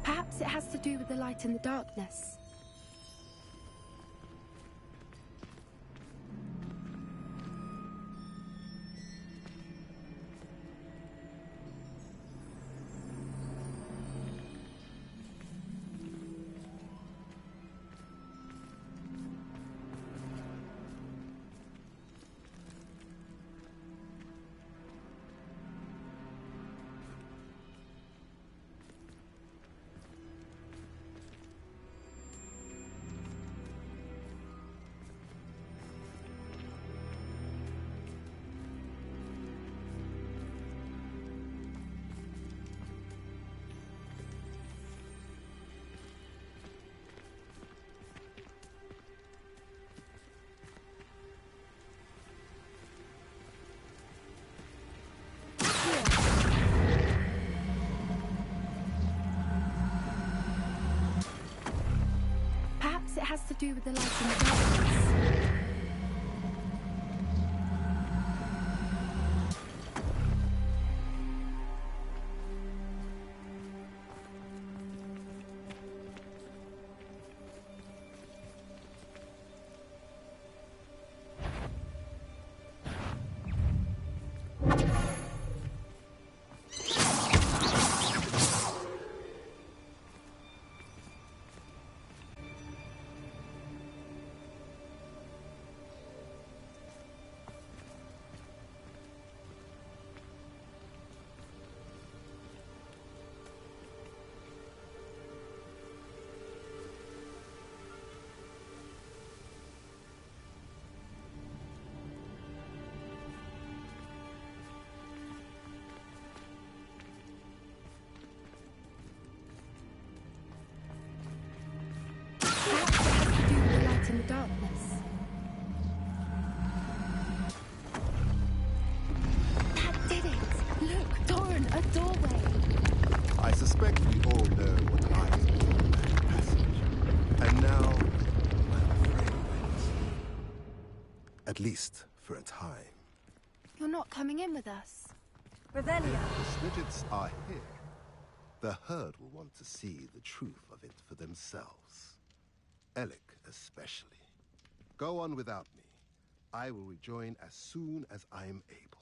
Perhaps it has to do with the light and the darkness. Perhaps it has to do with the light and the darkness. In the darkness. That did it! Look, Doran, a doorway! I suspect we all know what lies beyond that passage. And now, I'm afraid at least for a time. You're not coming in with us. Revelio. The Snidgets are here. The herd will want to see the truth of it for themselves. Alec especially. Go on without me. I will rejoin as soon as I'm able.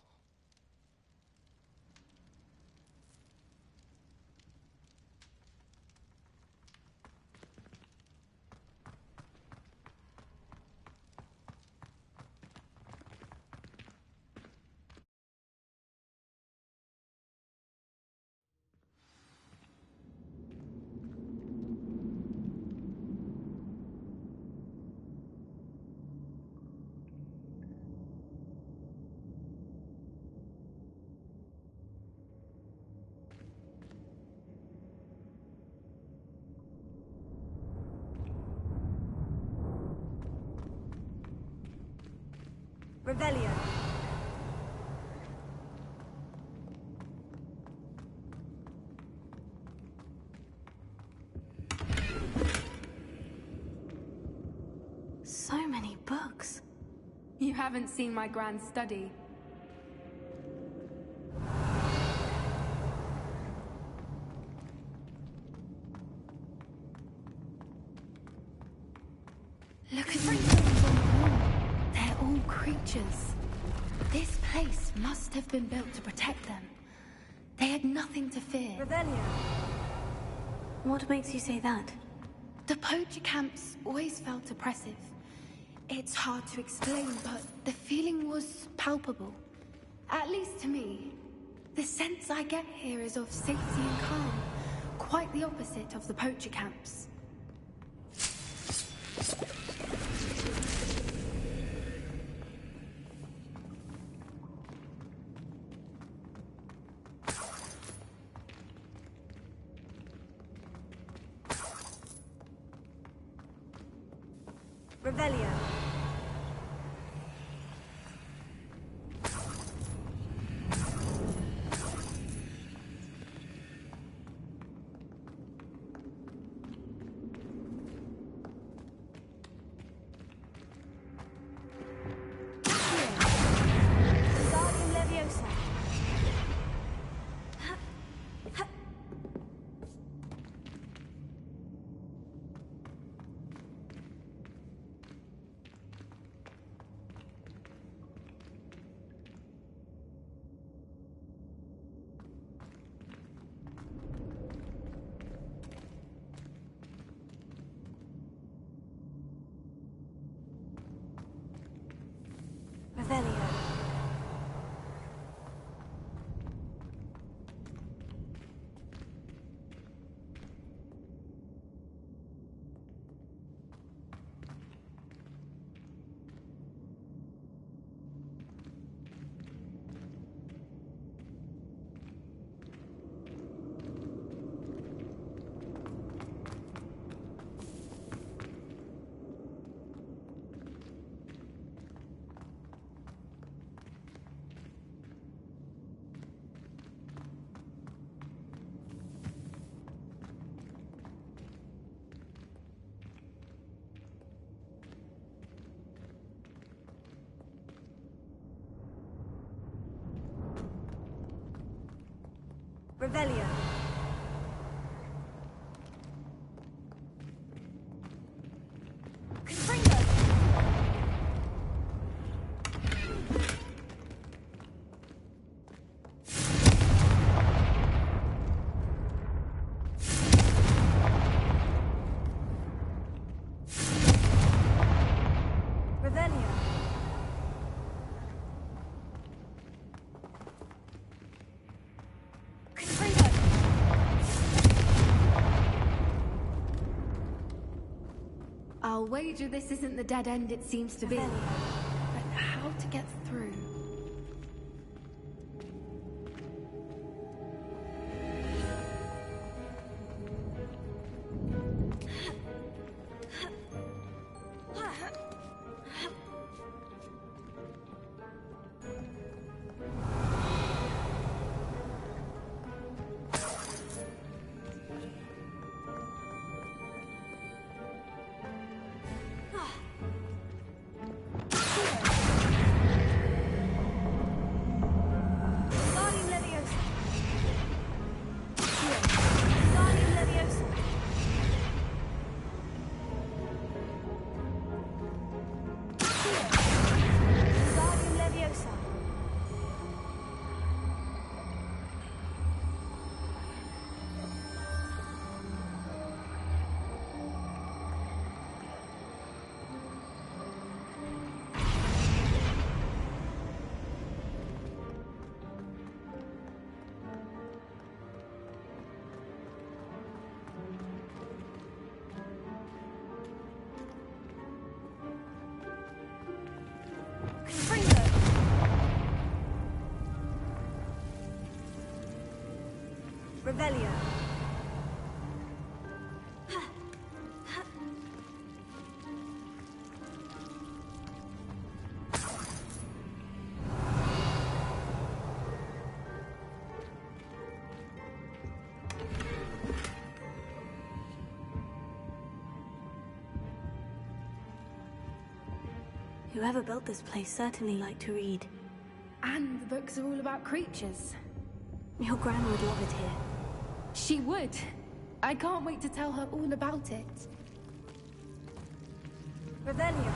Revelio. So many books. You haven't seen my grand study. Look at these things on the wall. They're all creatures. This place must have been built to protect them. They had nothing to fear. Revelio. What makes you say that? The poacher camps always felt oppressive. It's hard to explain, but the feeling was palpable. At least to me. The sense I get here is of safety and calm. Quite the opposite of the poacher camps. Revelio. Wingardium Leviosa. Revelio. Revelio. Revelio. I'll wager this isn't the dead end it seems to be. But how to get through? Wingardium Leviosa. Wingardium Leviosa. Wingardium Leviosa. Revelio. Whoever built this place certainly liked to read. And the books are all about creatures. Your gran would love it here. She would. I can't wait to tell her all about it. Revelio.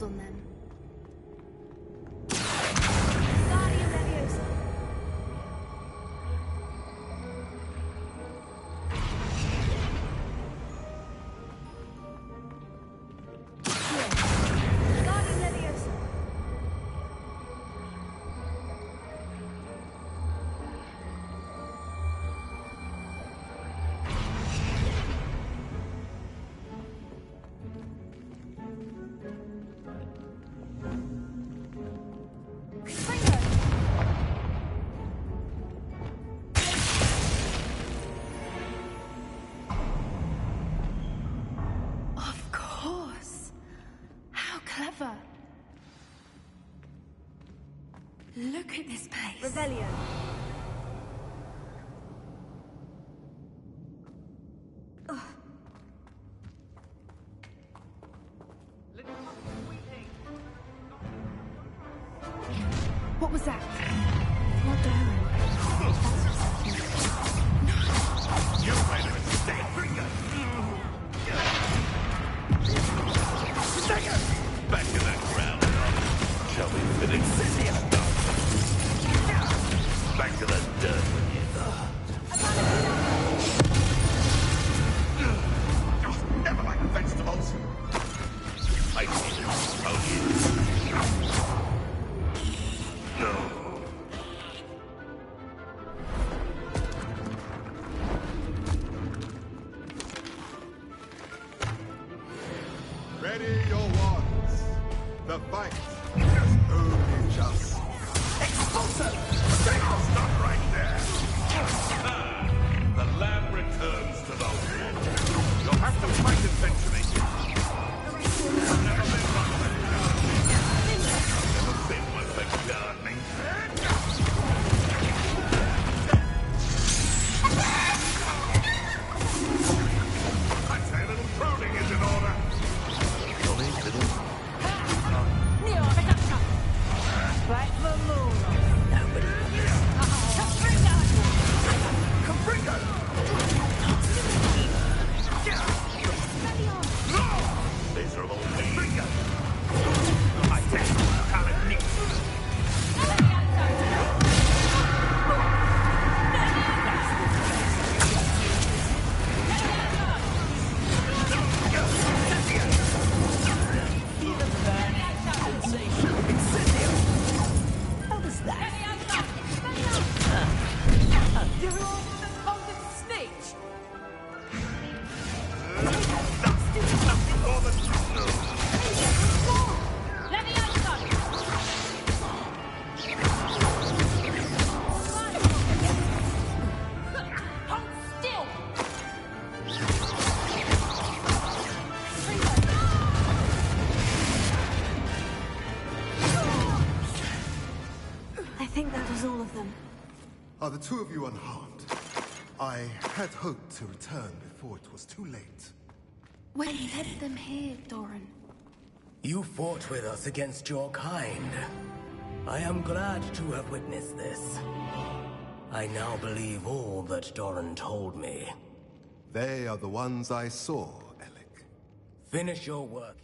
On them. Look at this place. Revelio. What was that? Not Darren. You made a mistake. Back to that ground. Shall we finish? Back to the dirt. Never like vegetables. I see them. No. Ready your wands. The fight is only just. Expulsor! They'll stop right there. The lamb returns to the wolf. You'll have to fight eventually. Never been worth the gardening. I'd say a little pruning is in order. Right for moonlight. Miserable thing. I test talent needs. How was that? You're all for the golden snitch. Nothing more than snow. Hold still. I think that was all of them. Are the two of you unharmed? I had hoped to return before it was too late. We led them here, Doran. You fought with us against your kind. I am glad to have witnessed this. I now believe all that Doran told me. They are the ones I saw, Alec. Finish your work.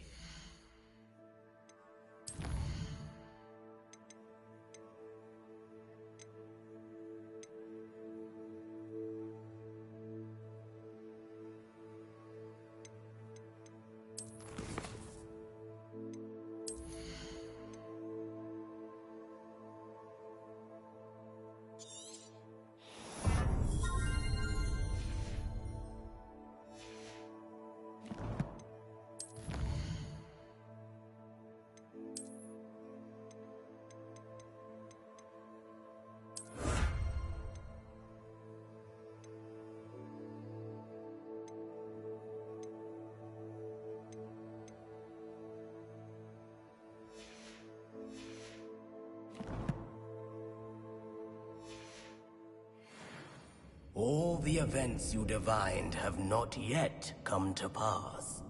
All the events you divined have not yet come to pass.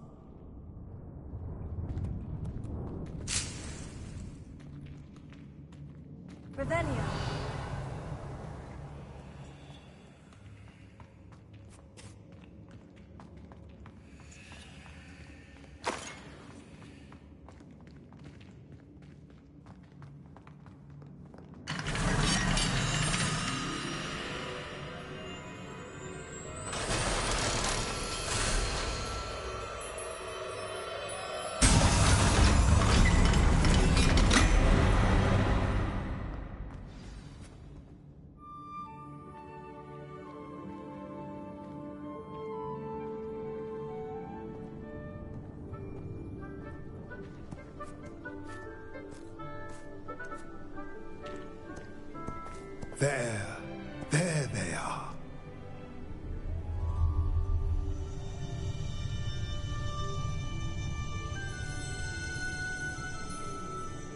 Revelio. There they are.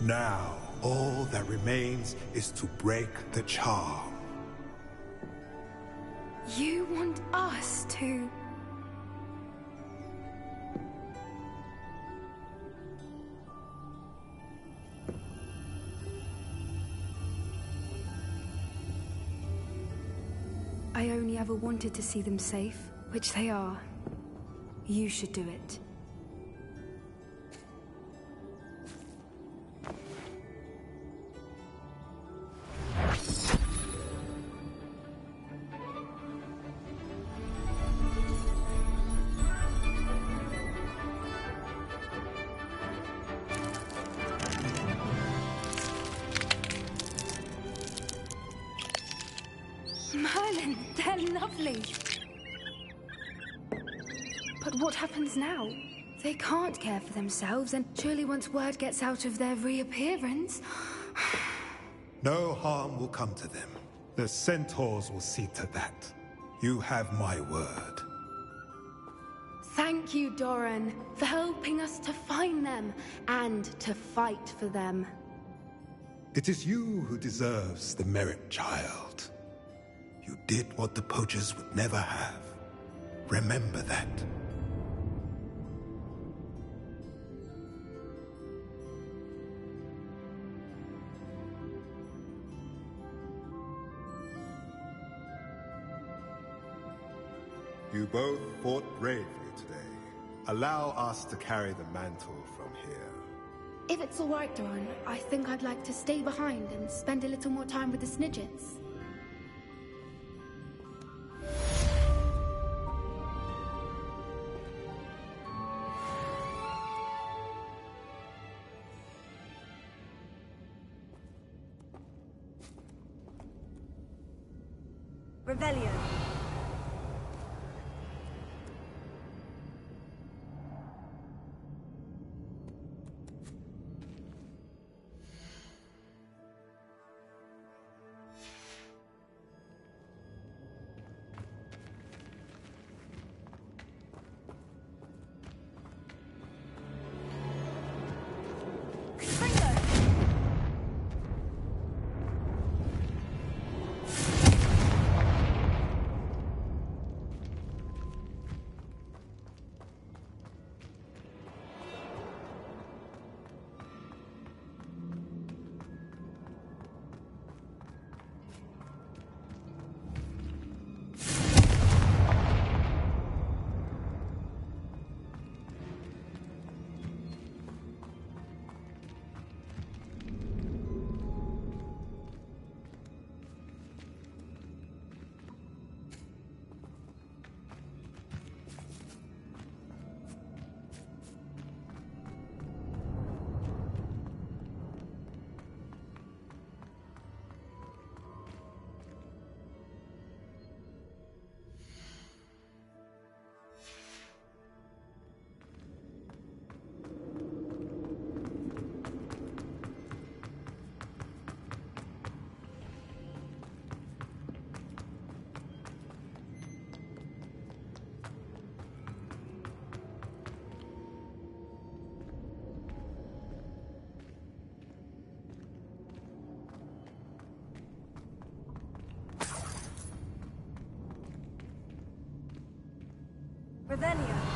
Now, all that remains is to break the charm. You want us to... I only ever wanted to see them safe, which they are. You should do it. Merlin, they're lovely. But what happens now? They can't care for themselves, and surely once word gets out of their reappearance... No harm will come to them. The centaurs will see to that. You have my word. Thank you, Doran, for helping us to find them, and to fight for them. It is you who deserves the merit, child. You did what the poachers would never have. Remember that. You both fought bravely today. Allow us to carry the mantle from here. If it's all right, Doran, I think I'd like to stay behind and spend a little more time with the Snidgets. Revelio. Ravenia.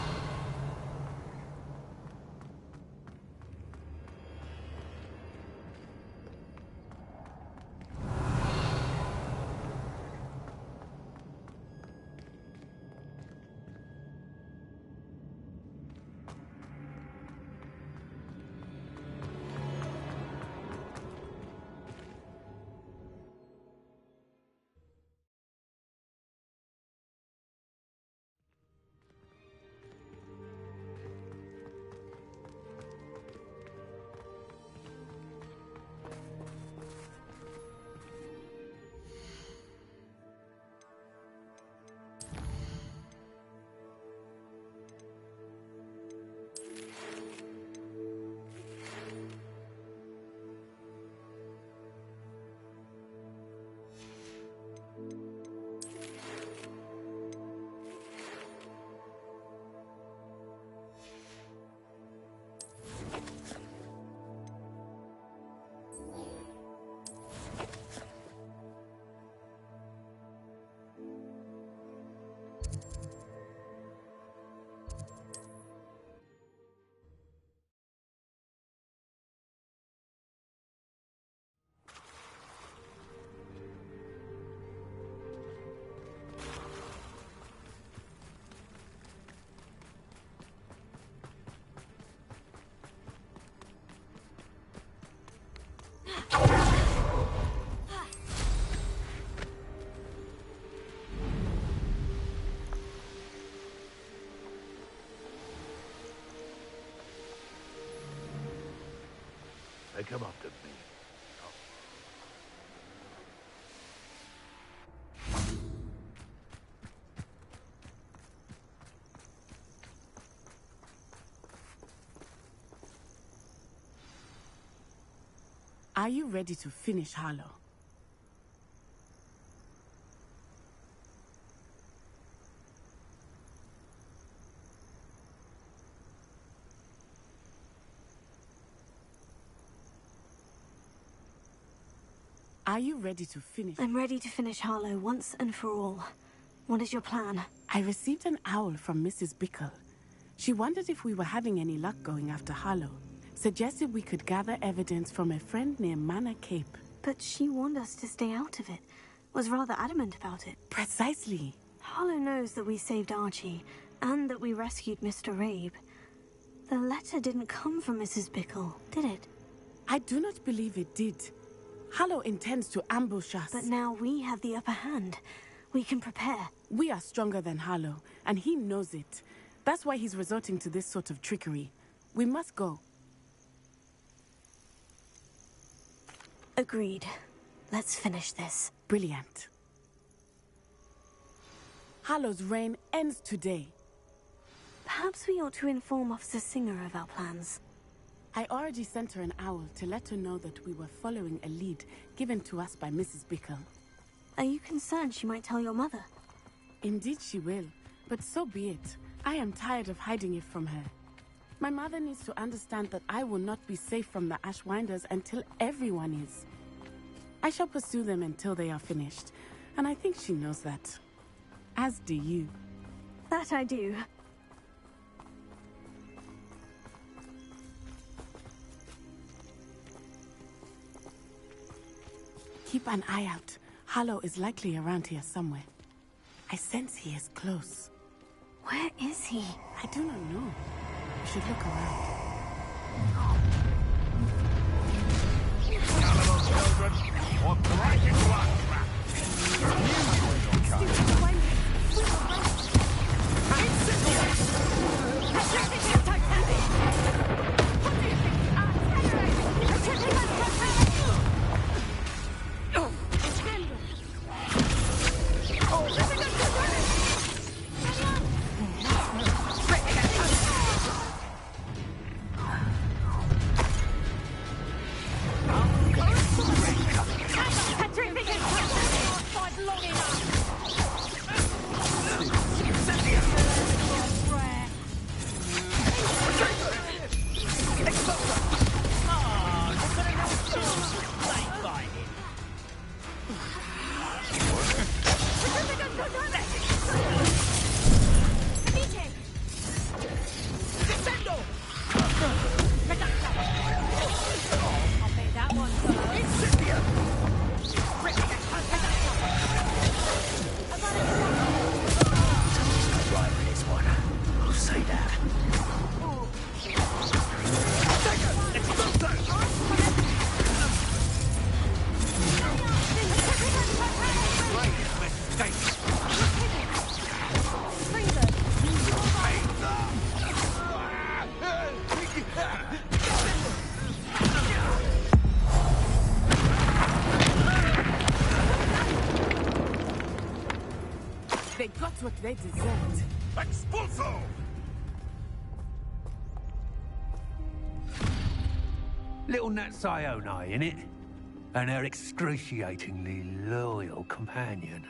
They come after me. Are you ready to finish Harlow? Are you ready to finish? I'm ready to finish Harlow once and for all. What is your plan? I received an owl from Mrs. Bickle. She wondered if we were having any luck going after Harlow. Suggested we could gather evidence from a friend near Manor Cape. But she warned us to stay out of it. Was rather adamant about it. Precisely. Harlow knows that we saved Archie, and that we rescued Mr. Rabe. The letter didn't come from Mrs. Bickle, did it? I do not believe it did. Harlow intends to ambush us. But now we have the upper hand. We can prepare. We are stronger than Harlow, and he knows it. That's why he's resorting to this sort of trickery. We must go. Agreed. Let's finish this. Brilliant. Harlow's reign ends today. Perhaps we ought to inform Officer Singer of our plans. I already sent her an owl to let her know that we were following a lead given to us by Mrs. Bickle. Are you concerned she might tell your mother? Indeed she will, but so be it. I am tired of hiding it from her. My mother needs to understand that I will not be safe from the Ashwinders until everyone is. I shall pursue them until they are finished, and I think she knows that. As do you. That I do. Keep an eye out. Harlow is likely around here somewhere. I sense he is close. Where is he? I do not know. We should look around. Gullible children, walk right into our trap. got what they deserved. Expulso! Little Nat Sione, innit? And her excruciatingly loyal companion.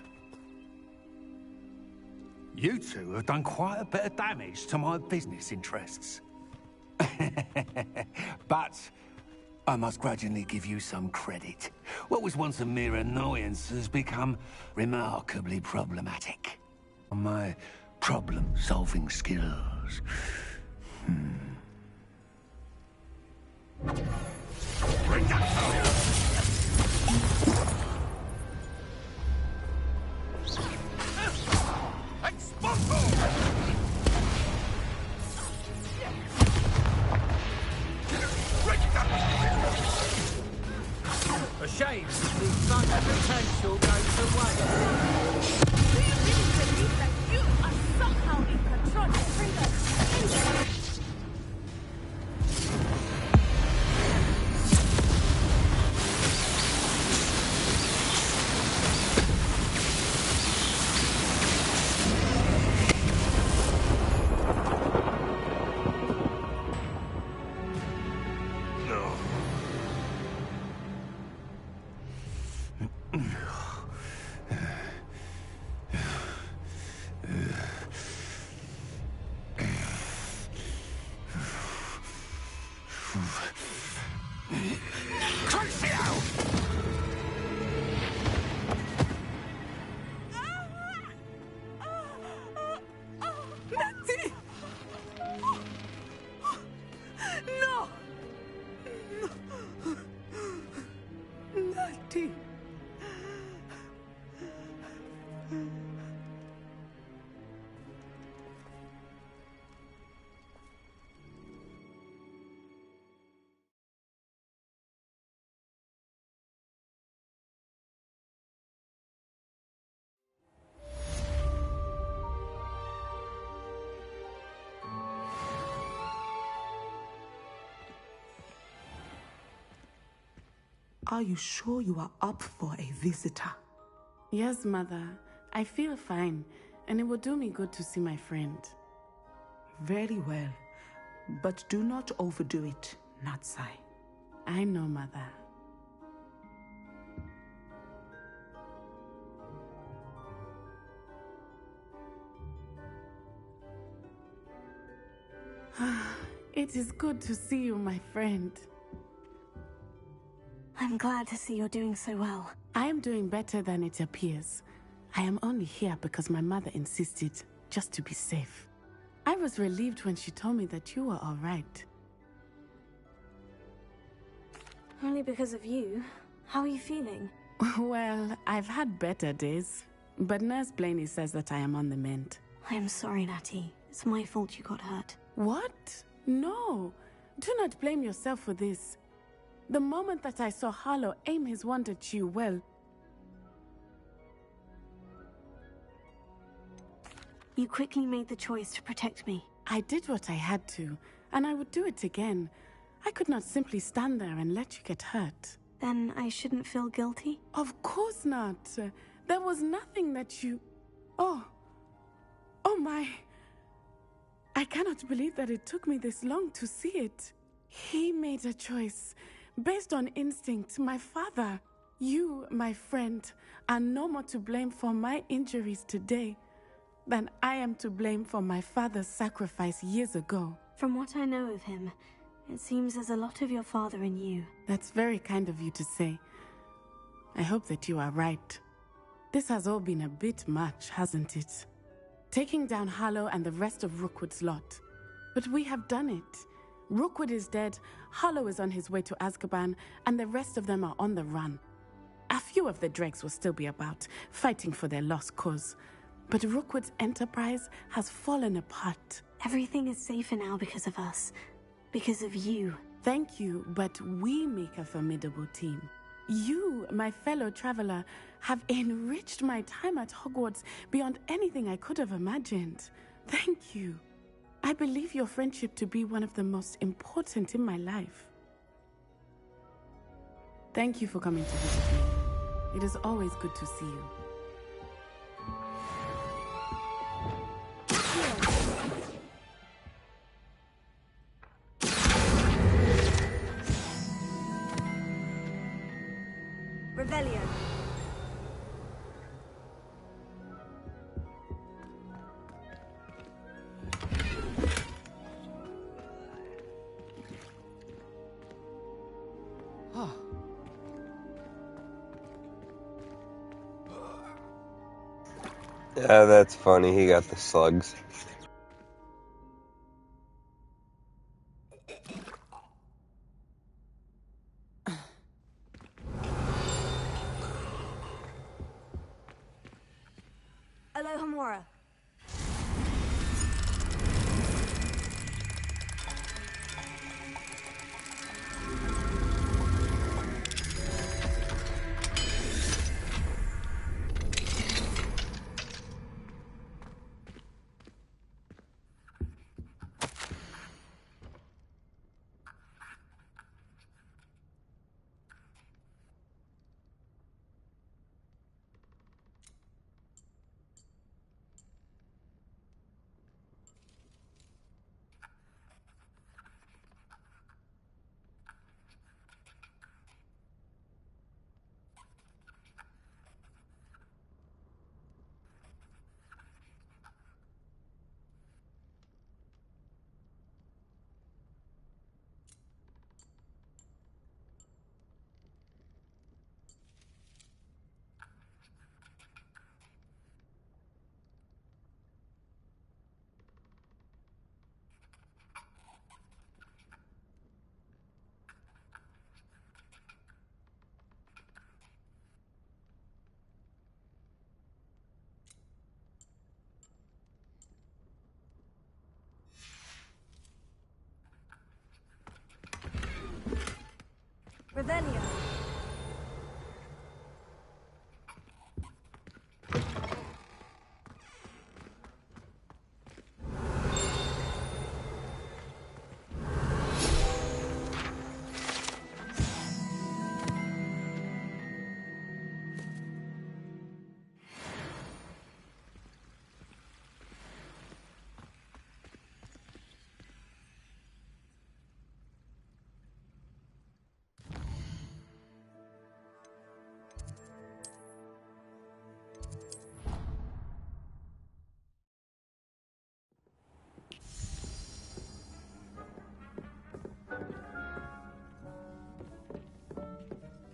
You two have done quite a bit of damage to my business interests. But I must grudgingly give you some credit. What was once a mere annoyance has become remarkably problematic. My problem-solving skills. A shame the such potential goes away. Do you really believe that you are somehow in control of freedom? Are you sure you are up for a visitor? Yes, Mother. I feel fine, and it will do me good to see my friend. Very well. But do not overdo it, Natsai. I know, Mother. It is good to see you, my friend. I'm glad to see you're doing so well. I am doing better than it appears. I am only here because my mother insisted, just to be safe. I was relieved when she told me that you were all right. Only because of you. How are you feeling? Well, I've had better days, but Nurse Blaney says that I am on the mend. I am sorry, Natty. It's my fault you got hurt. What? No. Do not blame yourself for this. The moment that I saw Harlow aim his wand at you, well... You quickly made the choice to protect me. I did what I had to, and I would do it again. I could not simply stand there and let you get hurt. Then I shouldn't feel guilty? Of course not. There was nothing that you... Oh my... I cannot believe that it took me this long to see it. He made a choice. Based on instinct, my father, you, my friend, are no more to blame for my injuries today than I am to blame for my father's sacrifice years ago. From what I know of him, it seems there's a lot of your father in you. That's very kind of you to say. I hope that you are right. This has all been a bit much, hasn't it? Taking down Harlow and the rest of Rookwood's lot. But we have done it. Rookwood is dead, Harlow is on his way to Azkaban, and the rest of them are on the run. A few of the dregs will still be about, fighting for their lost cause. But Rookwood's enterprise has fallen apart. Everything is safer now because of us. Because of you. Thank you, but we make a formidable team. You, my fellow traveler, have enriched my time at Hogwarts beyond anything I could have imagined. Thank you. I believe your friendship to be one of the most important in my life. Thank you for coming to visit me. It is always good to see you. Revelio. Yeah, that's funny. He got the slugs. Alohomora. Revelio.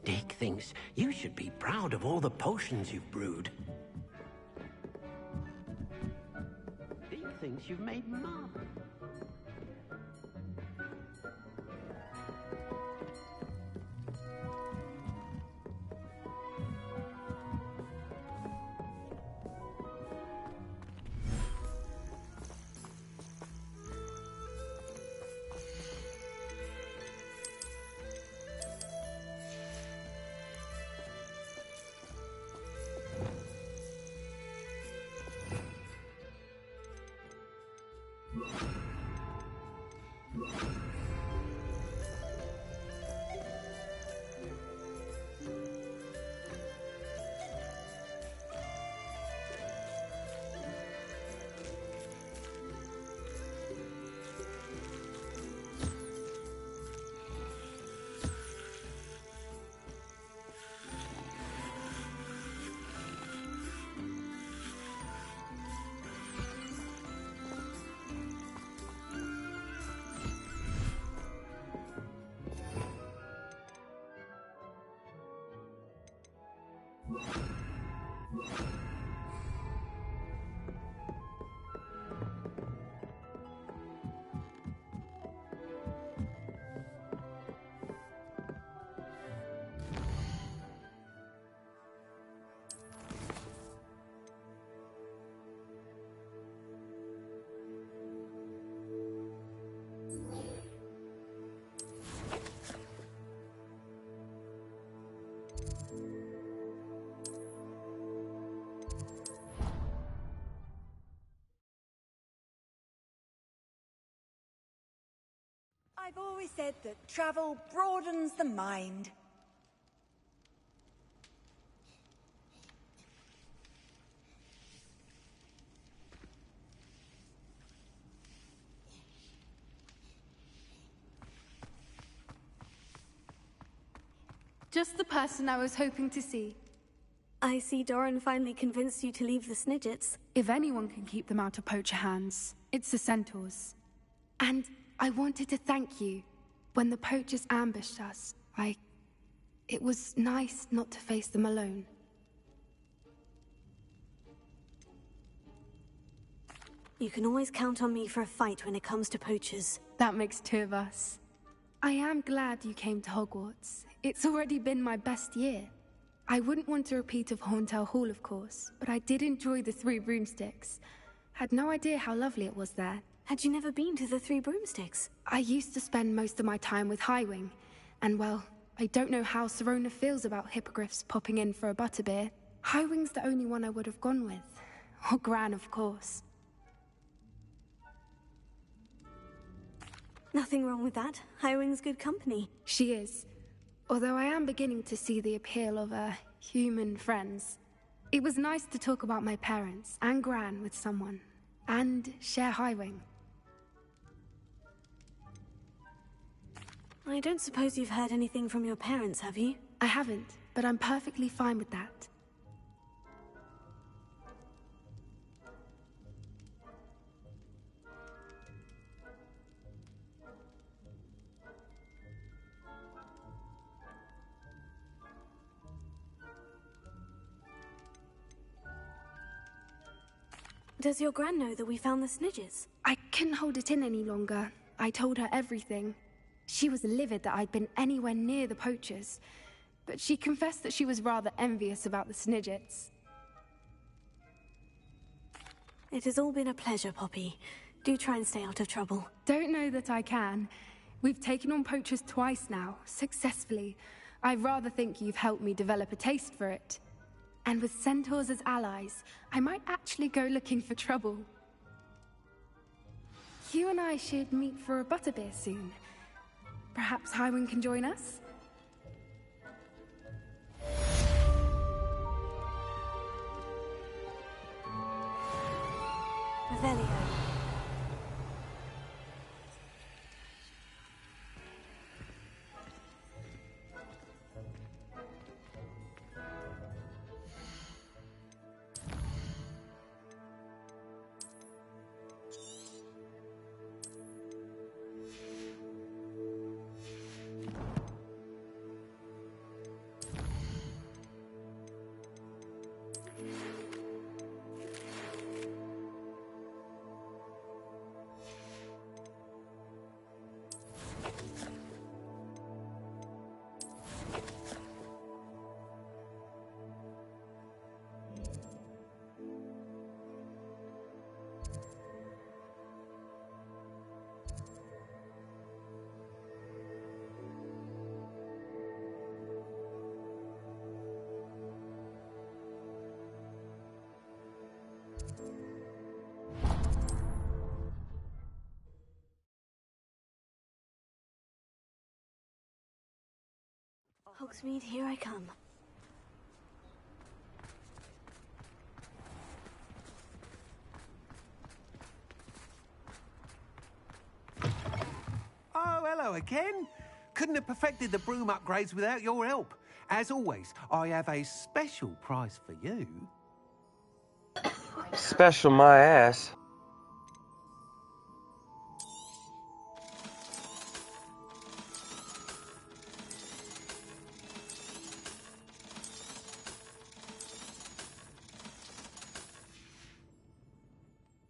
Dick thinks you should be proud of all the potions you've brewed. Dick thinks you've made marvelous. I've always said that travel broadens the mind. Just the person I was hoping to see. I see Doran finally convinced you to leave the Snidgets. If anyone can keep them out of poacher hands, it's the centaurs. And I wanted to thank you. When the poachers ambushed us, it was nice not to face them alone. You can always count on me for a fight when it comes to poachers. That makes two of us. I am glad you came to Hogwarts. It's already been my best year. I wouldn't want a repeat of Horntail Hall, of course, but I did enjoy the Three Broomsticks. Had no idea how lovely it was there. Had you never been to the Three Broomsticks? I used to spend most of my time with Highwing, and well, I don't know how Serona feels about hippogriffs popping in for a butterbeer. Highwing's the only one I would have gone with. Or Gran, of course. Nothing wrong with that. Highwing's good company. She is. Although I am beginning to see the appeal of human friends. It was nice to talk about my parents and Gran with someone. And share Highwing. I don't suppose you've heard anything from your parents, have you? I haven't, but I'm perfectly fine with that. Does your Gran know that we found the Snidgets? I couldn't hold it in any longer. I told her everything. She was livid that I'd been anywhere near the poachers, but she confessed that she was rather envious about the Snidgets. It has all been a pleasure, Poppy. Do try and stay out of trouble. Don't know that I can. We've taken on poachers twice now, successfully. I rather think you've helped me develop a taste for it. And with centaurs as allies, I might actually go looking for trouble. You and I should meet for a butterbeer soon. Perhaps Highwing can join us? Revelio. Hogsmeade, here I come. Oh, hello again. Couldn't have perfected the broom upgrades without your help. As always, I have a special prize for you. Special my ass.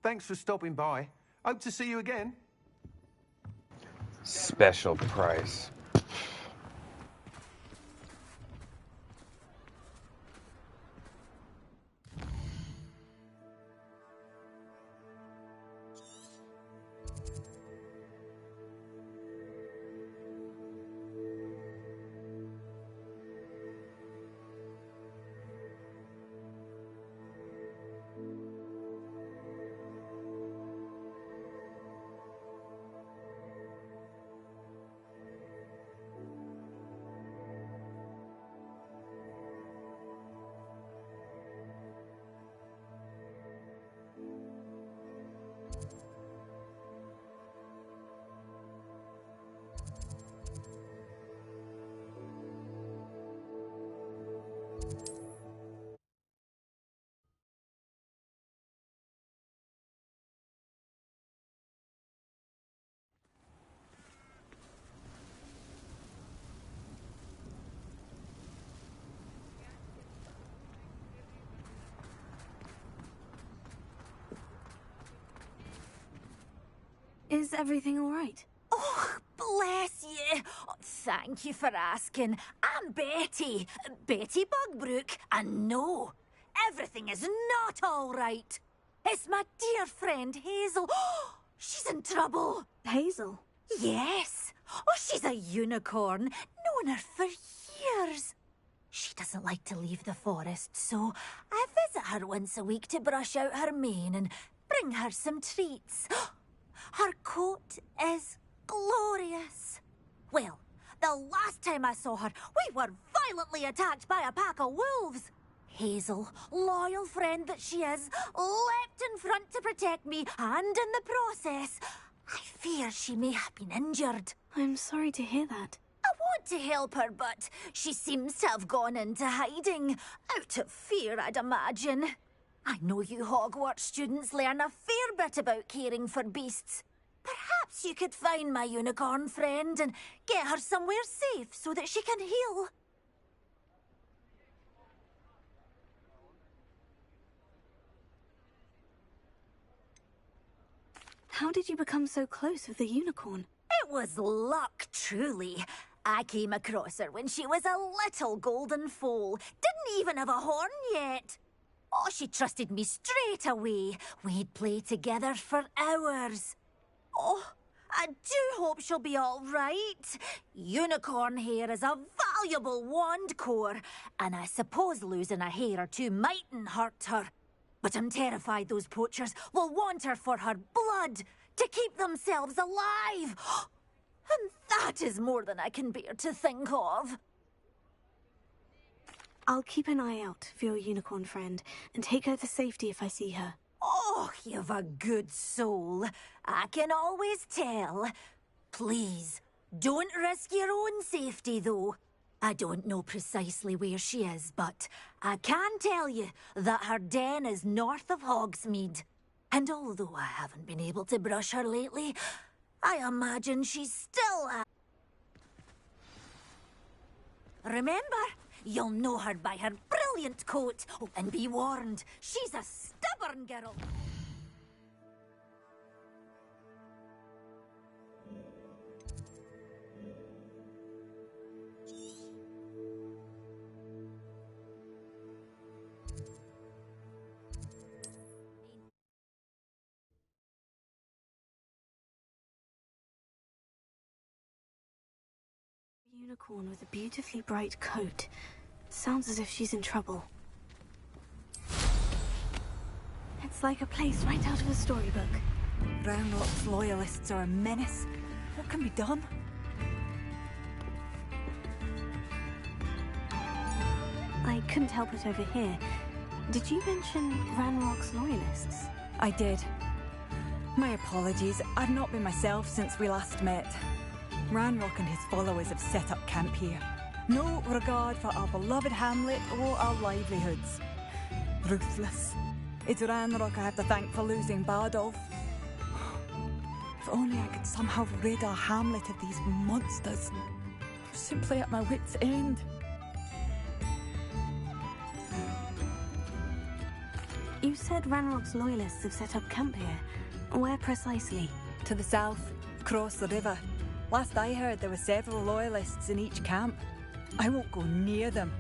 Thanks for stopping by. Hope to see you again. Special price. Is everything all right? Oh, bless you. Oh, thank you for asking. I'm Betty. Betty Bugbrook. And no, everything is not all right. It's my dear friend Hazel. Oh, she's in trouble. Hazel? Yes. Oh, she's a unicorn. Known her for years. She doesn't like to leave the forest, so I visit her once a week to brush out her mane and bring her some treats. Her coat is glorious. Well, the last time I saw her, we were violently attacked by a pack of wolves. Hazel, loyal friend that she is, leapt in front to protect me, and in the process, I fear she may have been injured. I'm sorry to hear that. I want to help her, but she seems to have gone into hiding. Out of fear, I'd imagine. I know you Hogwarts students learn a fair bit about caring for beasts. Perhaps you could find my unicorn friend and get her somewhere safe so that she can heal. How did you become so close with the unicorn? It was luck, truly. I came across her when she was a little golden foal. Didn't even have a horn yet. Oh, she trusted me straight away. We'd play together for hours. Oh, I do hope she'll be all right. Unicorn hair is a valuable wand core, and I suppose losing a hair or two mightn't hurt her. But I'm terrified those poachers will want her for her blood, to keep themselves alive. And that is more than I can bear to think of. I'll keep an eye out for your unicorn friend and take her to safety if I see her. Oh, you've a good soul. I can always tell. Please, don't risk your own safety, though. I don't know precisely where she is, but I can tell you that her den is north of Hogsmeade. And although I haven't been able to brush her lately, I imagine she's still Remember, you'll know her by her brilliant coat. Oh, and be warned, she's a stubborn girl. Unicorn with a beautifully bright coat. Sounds as if she's in trouble. It's like a place right out of a storybook. Ranrock's loyalists are a menace. What can be done? I couldn't help it over here. Did you mention Ranrock's loyalists? I did. My apologies. I've not been myself since we last met. Ranrock and his followers have set up camp here. No regard for our beloved hamlet or our livelihoods. Ruthless. It's Ranrock I have to thank for losing Bardolph. If only I could somehow rid our hamlet of these monsters. I'm simply at my wit's end. You said Ranrock's loyalists have set up camp here. Where precisely? To the south, across the river. Last I heard, there were several loyalists in each camp. I won't go near them.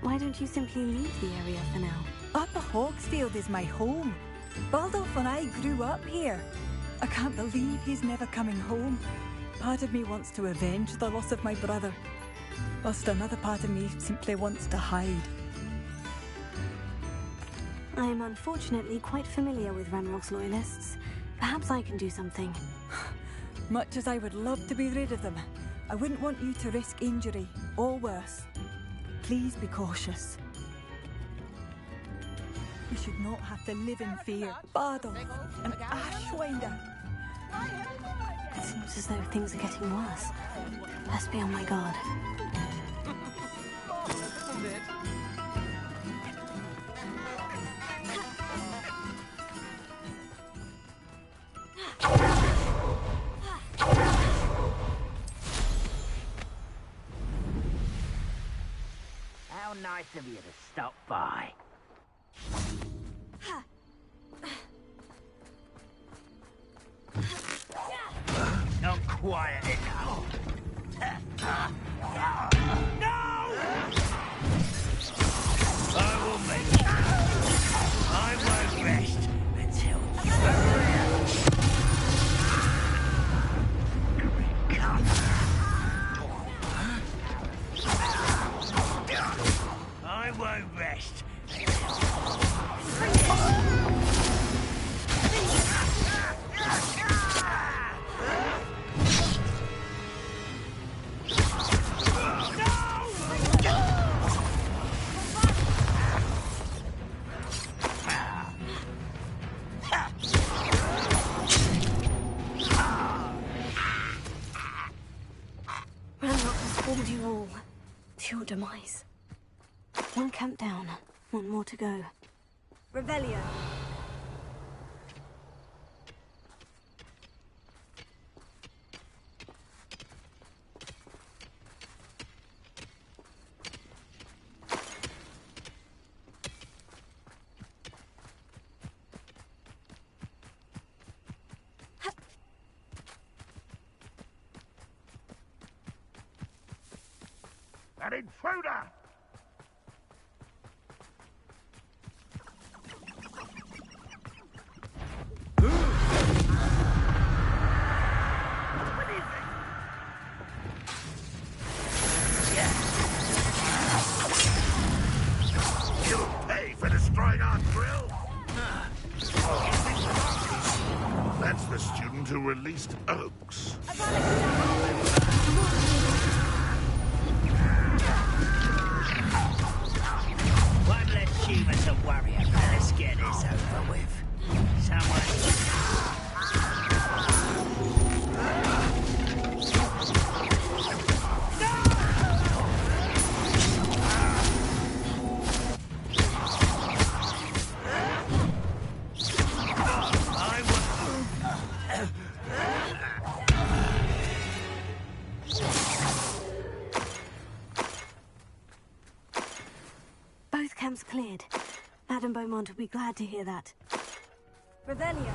Why don't you simply leave the area for now? Upper Hogsfield is my home. Baldolph and I grew up here. I can't believe he's never coming home. Part of me wants to avenge the loss of my brother, whilst another part of me simply wants to hide. I am unfortunately quite familiar with Ranrock's loyalists. Perhaps I can do something. Much as I would love to be rid of them, I wouldn't want you to risk injury, or worse. Please be cautious. We should not have to live in fear. Bardolph, an Ashwinder. It seems as though things are getting worse. Best be on my guard. How nice of you to stop by. quiet enough. No! I will make it. I won't rest until you recover. I won't rest Ranrock has fooled you all to your demise. One camp down, one more to go. Revelio. An intruder! You'll pay for destroying our drill! That's the student who released Oaks. One less human to worry about. Let's get this over with. Both camps cleared. Madame Beaumont will be glad to hear that. Revelio.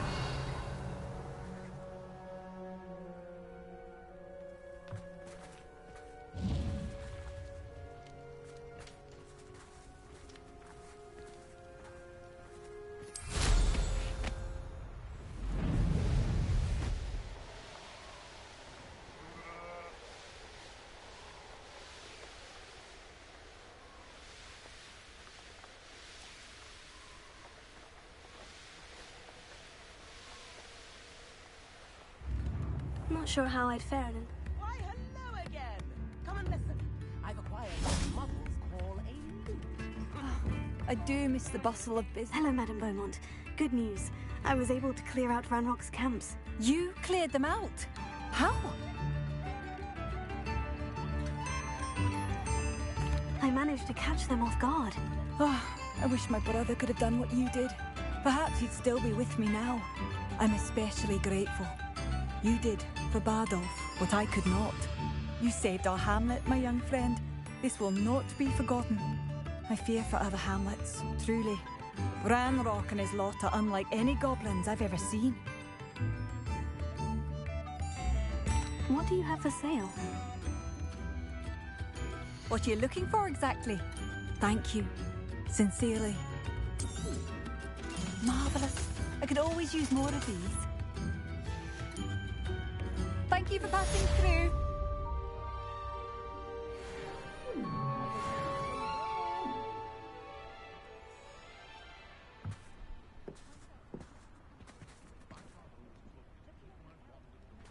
Not sure how I'd fare in. Why, hello again. Come and listen. I've acquired what models call a loop. I do miss the bustle of business. Hello, Madame Beaumont. Good news. I was able to clear out Ranrock's camps. You cleared them out? How? I managed to catch them off guard. Oh, I wish my brother could have done what you did. Perhaps he'd still be with me now. I'm especially grateful. You did, for Bardolph, what I could not. You saved our hamlet, my young friend. This will not be forgotten. I fear for other hamlets, truly. Ranrock and his lot are unlike any goblins I've ever seen. What do you have for sale? What are you looking for exactly? Thank you. Sincerely. Marvellous. I could always use more of these. Thank you for passing through.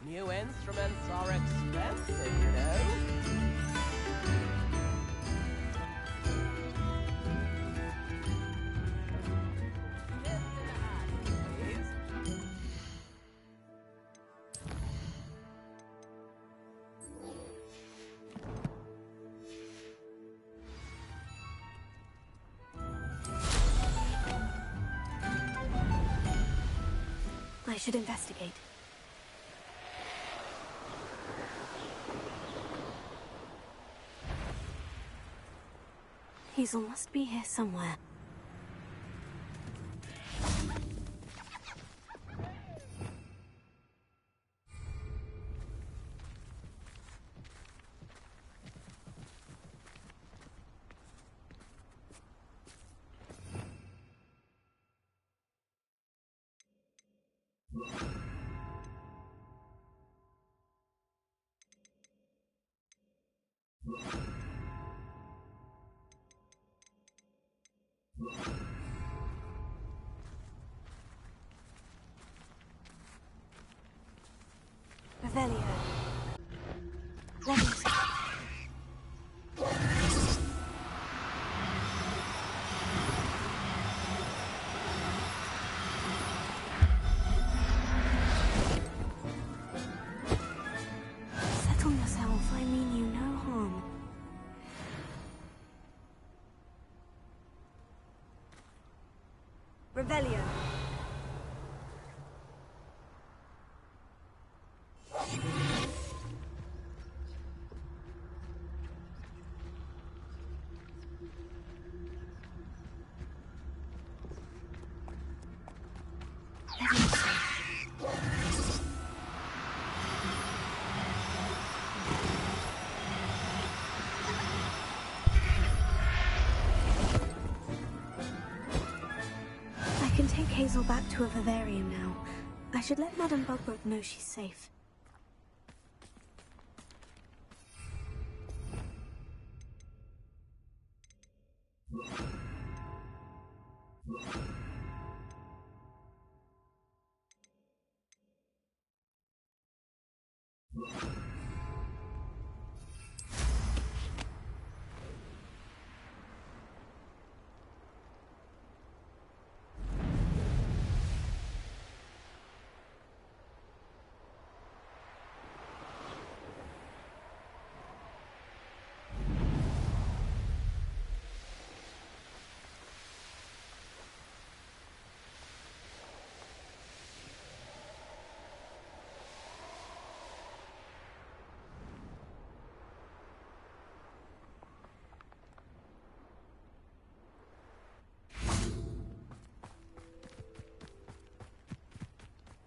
New instruments are expensive, you know. I should investigate. Hazel must be here somewhere. Revelio. Leviosa. Settle yourself, I mean you no harm. Revelio. I can take Hazel back to a vivarium now. I should let Madame Bugbrook know she's safe.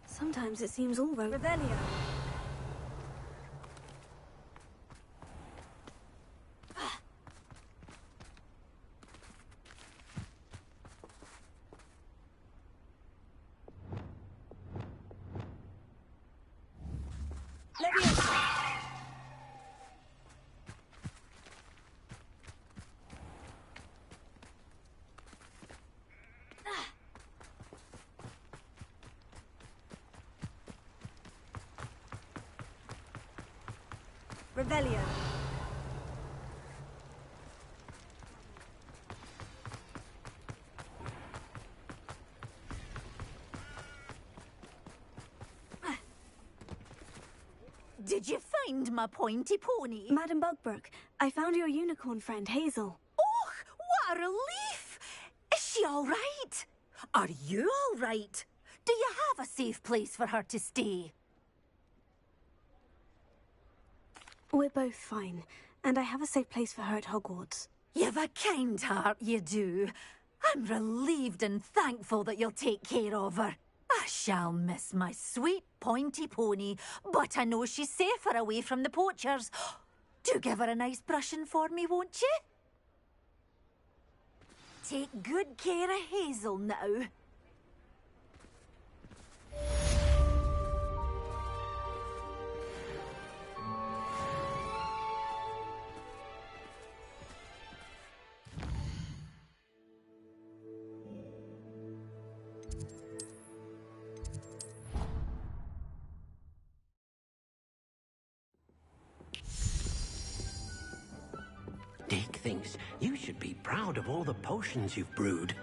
Sometimes it seems all right. Revelio. Revelio. Did you find my pointy pony? Madame Bugbrook, I found your unicorn friend, Hazel. Oh, what a relief! Is she all right? Are you all right? Do you have a safe place for her to stay? We're both fine, and I have a safe place for her at Hogwarts. You've a kind heart, you do. I'm relieved and thankful that you'll take care of her. I shall miss my sweet pointy pony, but I know she's safer away from the poachers. Do give her a nice brushing for me, won't you? Take good care of Hazel now. Dick thinks you should be proud of all the potions you've brewed.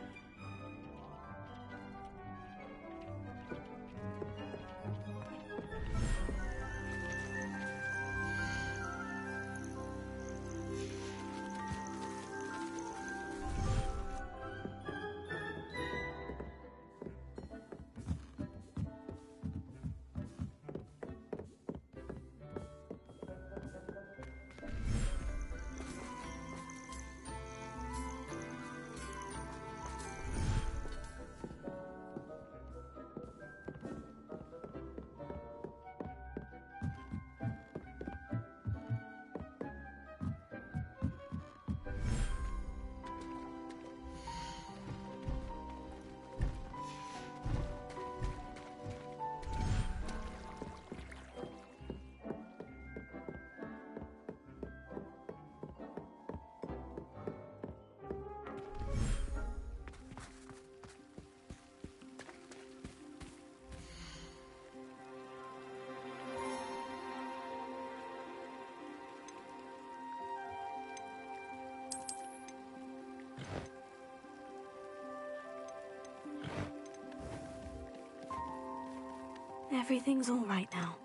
everything's all right now.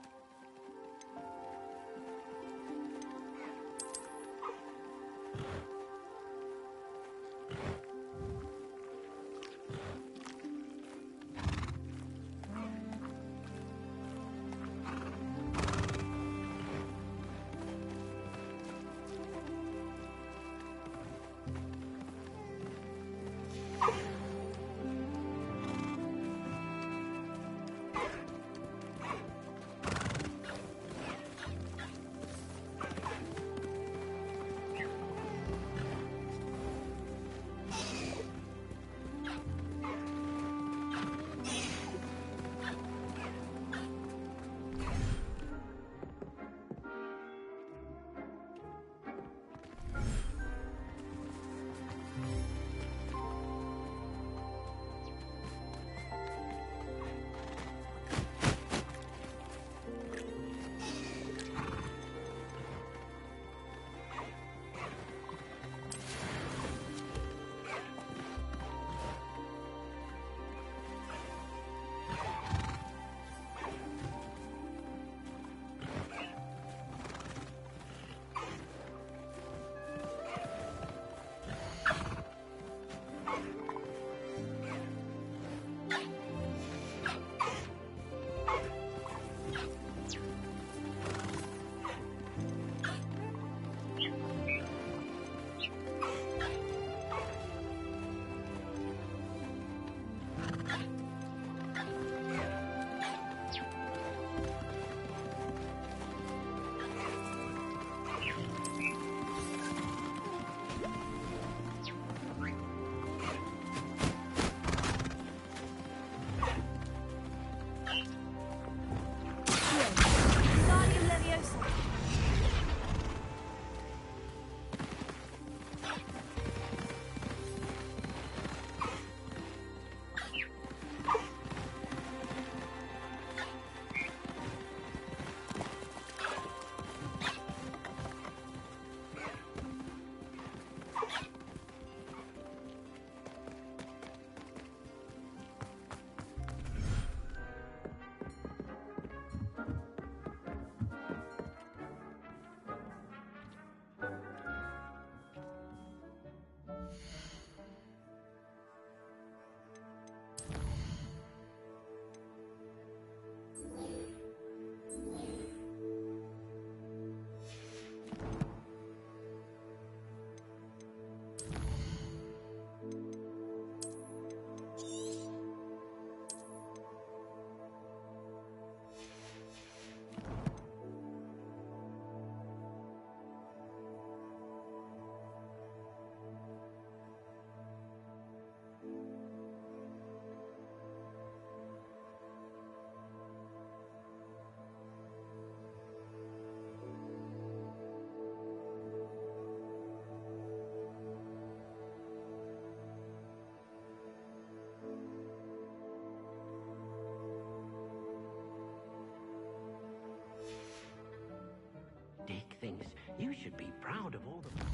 Dick thinks you should be proud of all the...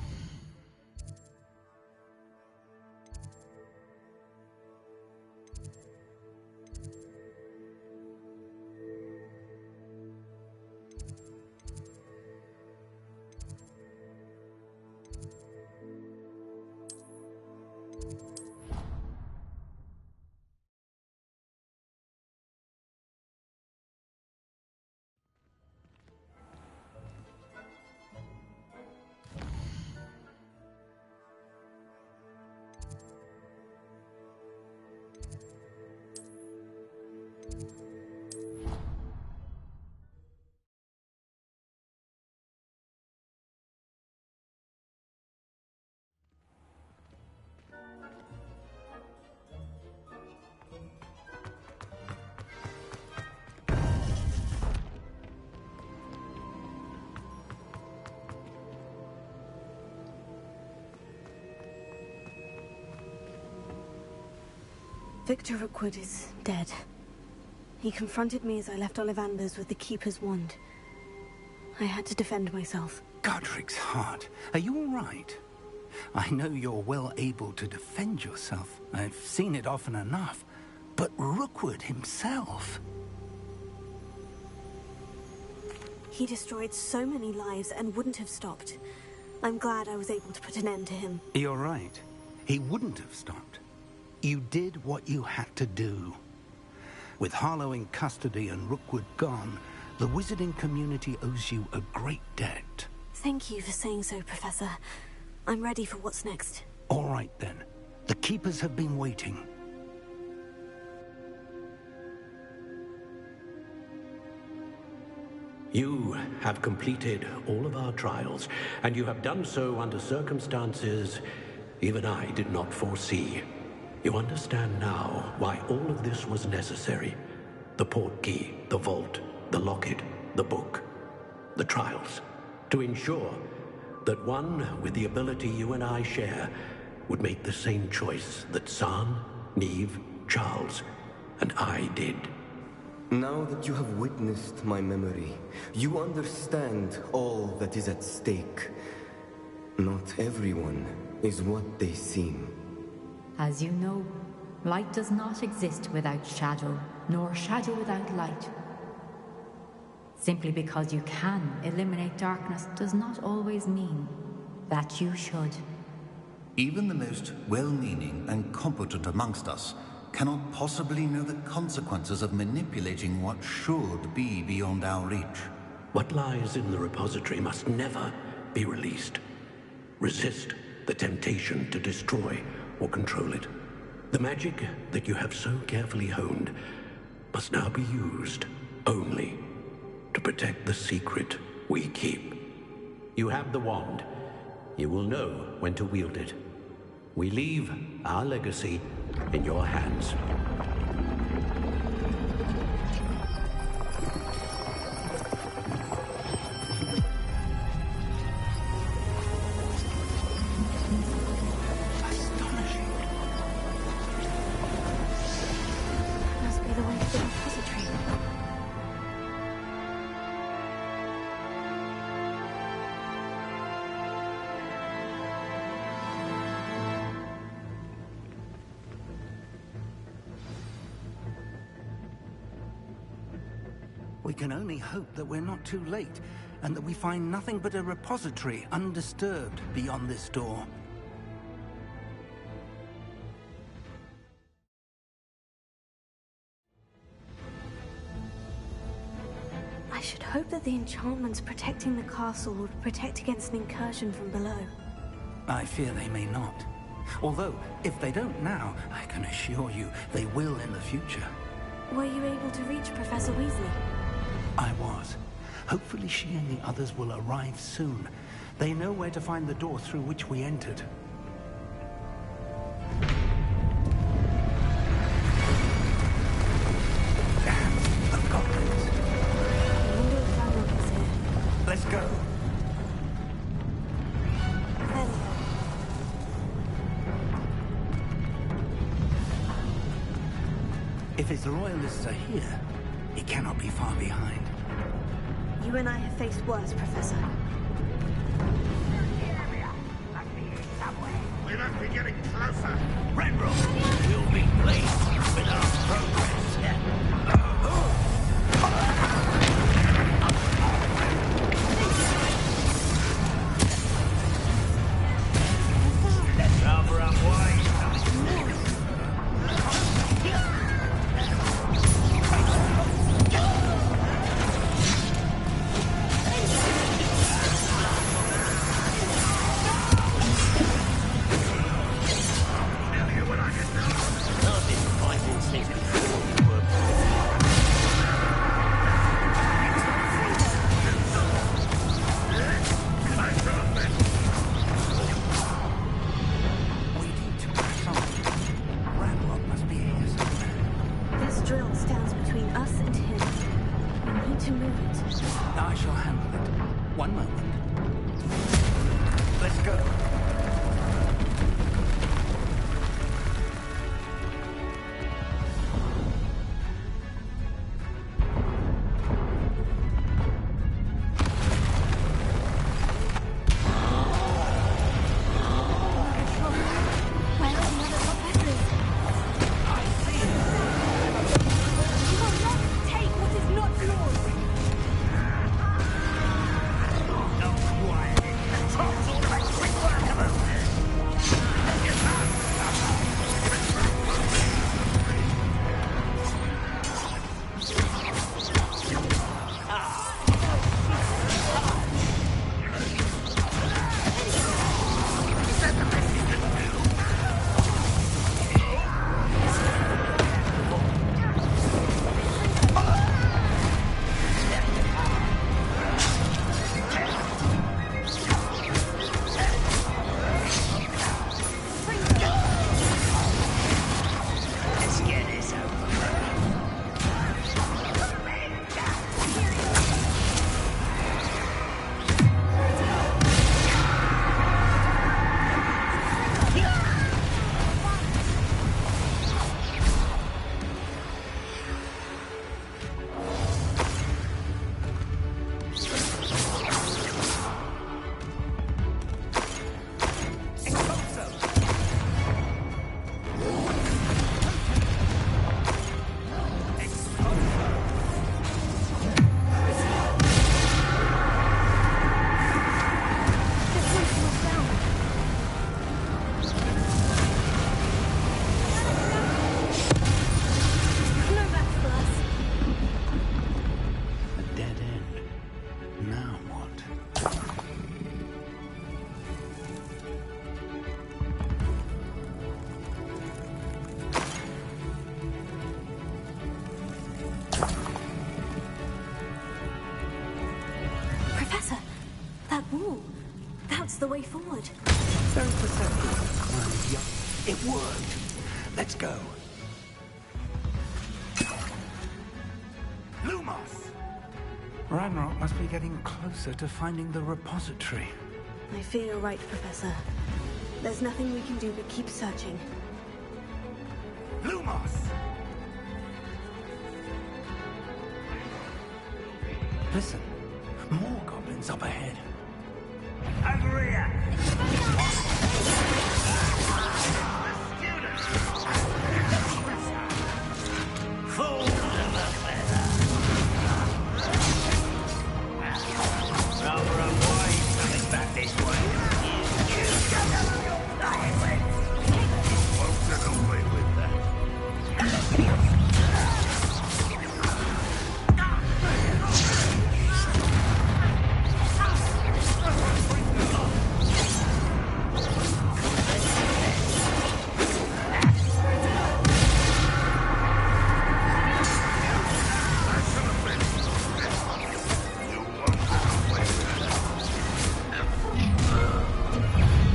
Victor Rookwood is dead. He confronted me as I left Ollivander's with the Keeper's wand. I had to defend myself. Godric's heart. Are you all right? I know you're well able to defend yourself. I've seen it often enough. But Rookwood himself... He destroyed so many lives and wouldn't have stopped. I'm glad I was able to put an end to him. You're right. He wouldn't have stopped. You did what you had to do. With Harlow in custody and Rookwood gone, the wizarding community owes you a great debt. Thank you for saying so, Professor. I'm ready for what's next. All right, then. The Keepers have been waiting. You have completed all of our trials, and you have done so under circumstances even I did not foresee. You understand now why all of this was necessary. The portkey, the vault, the locket, the book, the trials. To ensure that one with the ability you and I share would make the same choice that San, Neve, Charles, and I did. Now that you have witnessed my memory, you understand all that is at stake. Not everyone is what they seem. As you know, light does not exist without shadow, nor shadow without light. Simply because you can eliminate darkness does not always mean that you should. Even the most well-meaning and competent amongst us cannot possibly know the consequences of manipulating what should be beyond our reach. What lies in the repository must never be released. Resist the temptation to destroy or control it. The magic that you have so carefully honed must now be used only to protect the secret we keep. You have the wand. You will know when to wield it. We leave our legacy in your hands. Must be the way to the repository. We can only hope that we're not too late, and that we find nothing but a repository undisturbed beyond this door. I should hope that the enchantments protecting the castle would protect against an incursion from below. I fear they may not. Although, if they don't now, I can assure you they will in the future. Were you able to reach Professor Weasley? I was. Hopefully she and the others will arrive soon. They know where to find the door through which we entered. Damn, the goblins. I wonder if Ranrock is here. Let's go. There they are. If his loyalists are here, he cannot be far behind. You and I have faced worse, Professor. We must be getting closer. Ranrock will be pleased with our progress. Let's cover up wide. Not this fighting thing. way forward. Very perceptive. Well, yeah, it worked. Let's go. Lumos! Ranrock must be getting closer to finding the repository. I fear you're right, Professor. There's nothing we can do but keep searching. Lumos! Listen, more goblins up ahead. Over here! Fools of the feather! Rather avoid coming back this way. You shut up your flying legs! Won't get away with that.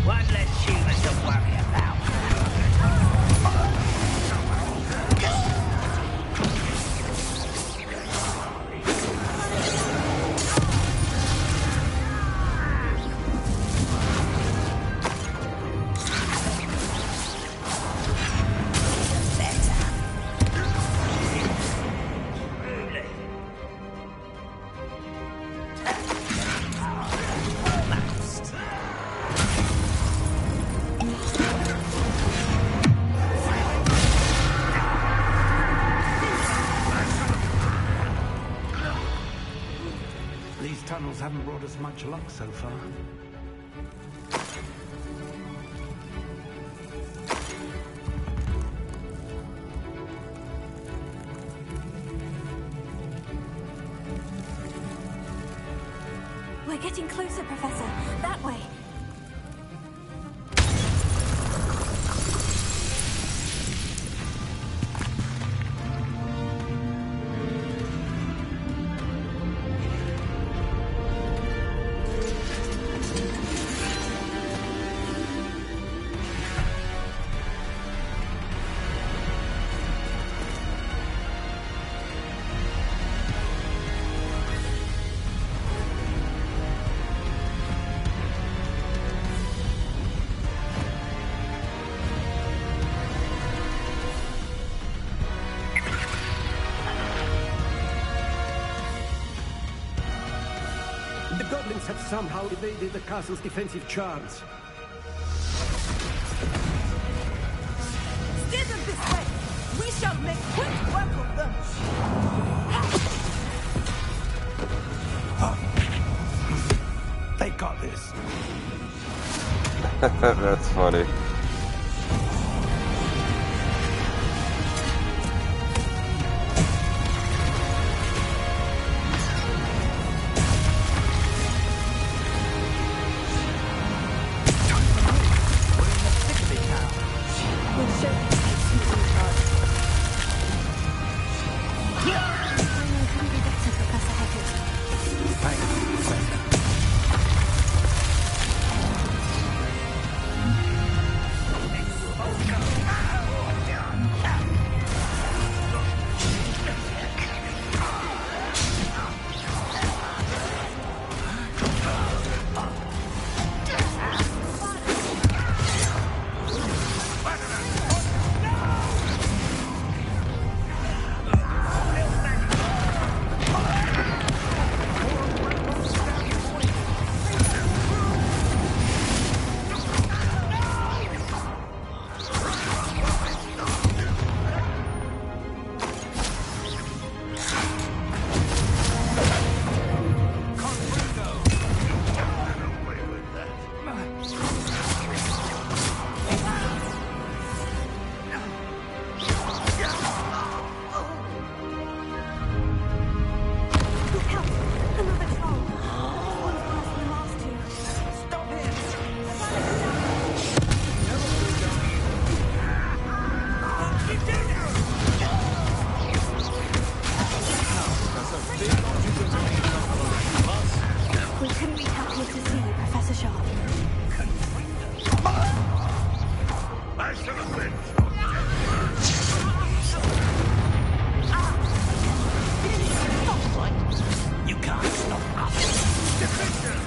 One less human to worry about. These tunnels haven't brought us much luck so far. We're getting closer, Professor. That way. The goblins have somehow evaded the castle's defensive charms. Steer them this way! We shall make quick work of them! They got this. That's funny. Rise to the flint! You can't stop us. Defender!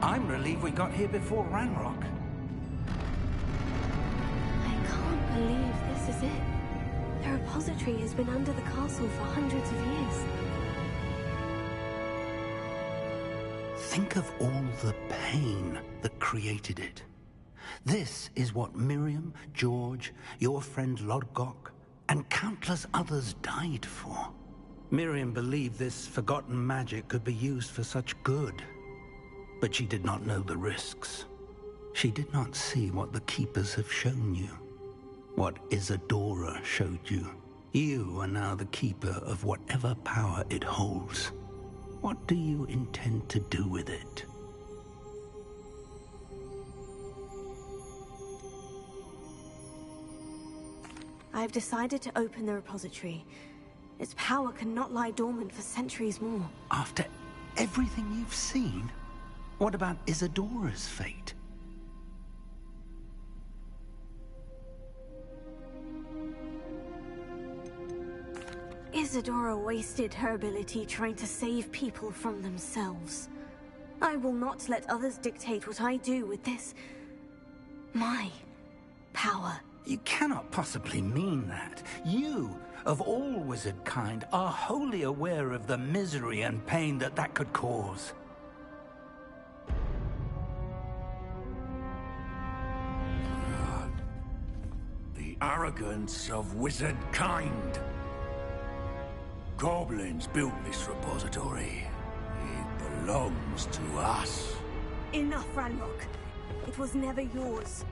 I'm relieved we got here before Ranrock. I can't believe this is it. The repository has been under the castle for hundreds of years. Think of all the pain that created it. This is what Miriam, George, your friend Lodgok, and countless others died for. Miriam believed this forgotten magic could be used for such good. But she did not know the risks. She did not see what the Keepers have shown you. What Isadora showed you. You are now the Keeper of whatever power it holds. What do you intend to do with it? I've decided to open the repository. Its power cannot lie dormant for centuries more. After everything you've seen? What about Isadora's fate? Isadora wasted her ability trying to save people from themselves. I will not let others dictate what I do with this... my power. You cannot possibly mean that. You, of all wizard kind, are wholly aware of the misery and pain that could cause. The arrogance of wizard kind. Goblins built this repository. It belongs to us. Enough, Ranrock. It was never yours.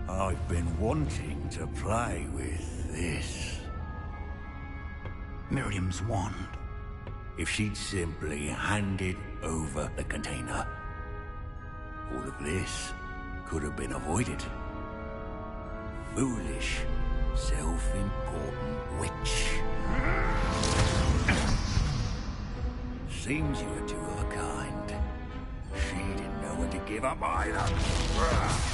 I've been wanting to play with this. Miriam's wand. If she'd simply handed over the container, all of this could have been avoided. Foolish, self-important witch. Seems you were two of a kind. She didn't know going to give up either.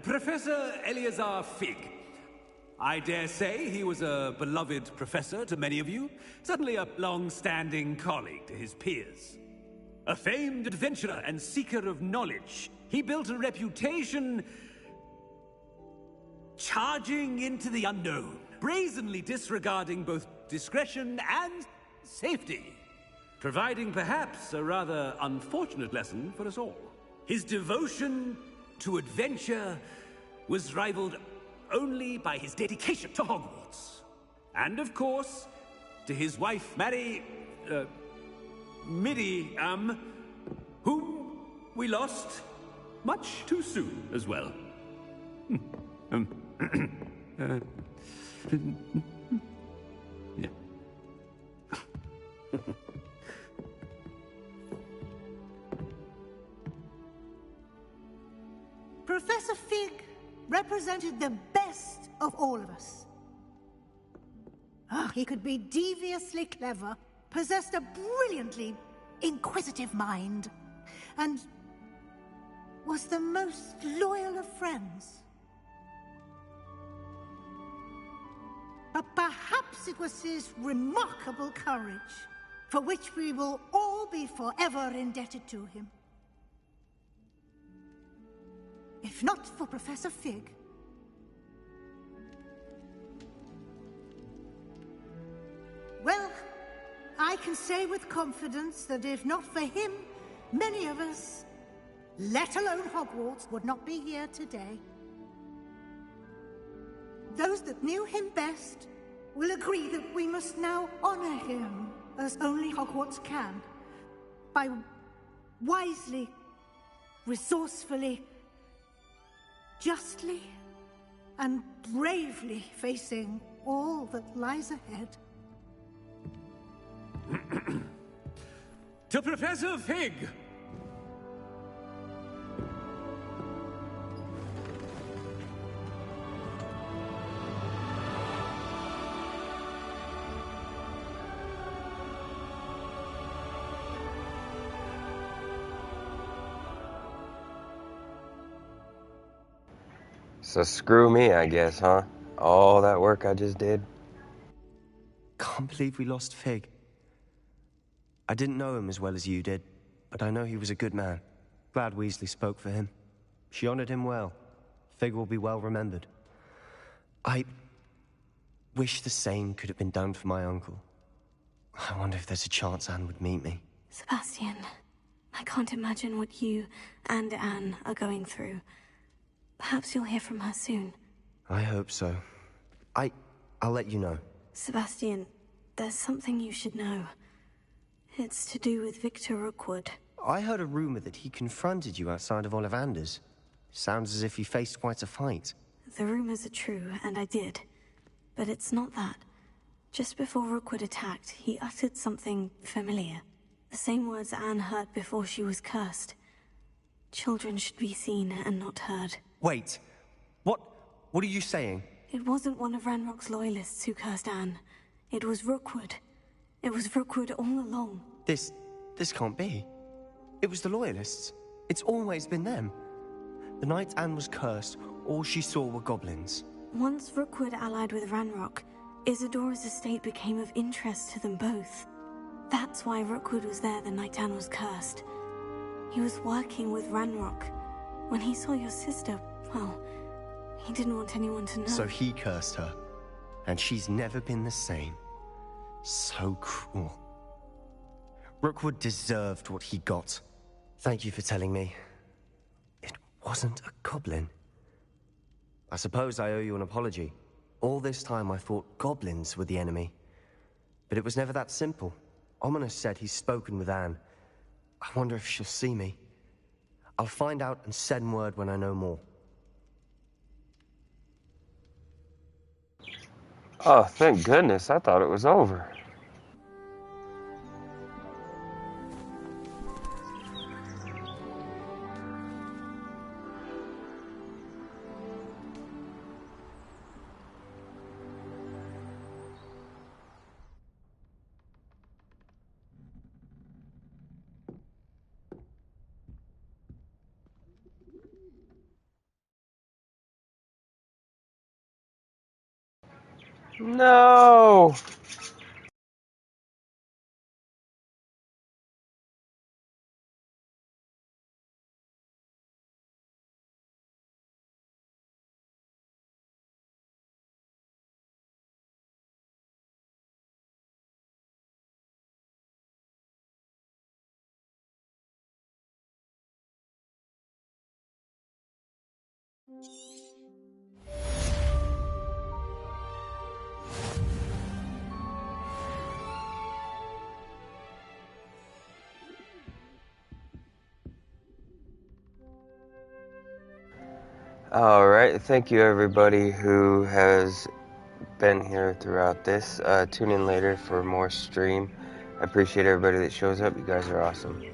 Professor Eleazar Fig. I dare say he was a beloved professor to many of you, certainly a long-standing colleague to his peers. A famed adventurer and seeker of knowledge, he built a reputation charging into the unknown, brazenly disregarding both discretion and safety, providing perhaps a rather unfortunate lesson for us all. His devotion to adventure was rivaled only by his dedication to Hogwarts. And of course, to his wife, Midi, whom we lost much too soon as well. Yeah. Professor Fig represented the best of all of us. He could be deviously clever, possessed a brilliantly inquisitive mind, and was the most loyal of friends. But perhaps it was his remarkable courage, for which we will all be forever indebted to him. If not for Professor Fig, well, I can say with confidence that if not for him, many of us, let alone Hogwarts, would not be here today. Those that knew him best will agree that we must now honor him as only Hogwarts can, by wisely, resourcefully, justly, and bravely facing all that lies ahead. To Professor Fig! So screw me, I guess, huh? All that work I just did. Can't believe we lost Fig. I didn't know him as well as you did, but I know he was a good man. Glad Weasley spoke for him. She honored him well. Fig will be well remembered. I wish the same could have been done for my uncle. I wonder if there's a chance Anne would meet me. Sebastian, I can't imagine what you and Anne are going through. Perhaps you'll hear from her soon. I hope so. I'll let you know. Sebastian, there's something you should know. It's to do with Victor Rookwood. I heard a rumor that he confronted you outside of Ollivander's. Sounds as if he faced quite a fight. The rumors are true, and I did. But it's not that. Just before Rookwood attacked, he uttered something familiar. The same words Anne heard before she was cursed. Children should be seen and not heard. Wait. What are you saying? It wasn't one of Ranrock's loyalists who cursed Anne. It was Rookwood. It was Rookwood all along. This can't be. It was the loyalists. It's always been them. The night Anne was cursed, all she saw were goblins. Once Rookwood allied with Ranrock, Isadora's estate became of interest to them both. That's why Rookwood was there the night Anne was cursed. He was working with Ranrock. When he saw your sister, well, he didn't want anyone to know. So he cursed her, and she's never been the same. So cruel. Rookwood deserved what he got. Thank you for telling me. It wasn't a goblin. I suppose I owe you an apology. All this time I thought goblins were the enemy. But it was never that simple. Ominous said he's spoken with Anne. I wonder if she'll see me. I'll find out and send word when I know more. Oh, thank goodness. I thought it was over. No! Alright, thank you everybody who has been here throughout this. Tune in later for more stream. I appreciate everybody that shows up. You guys are awesome.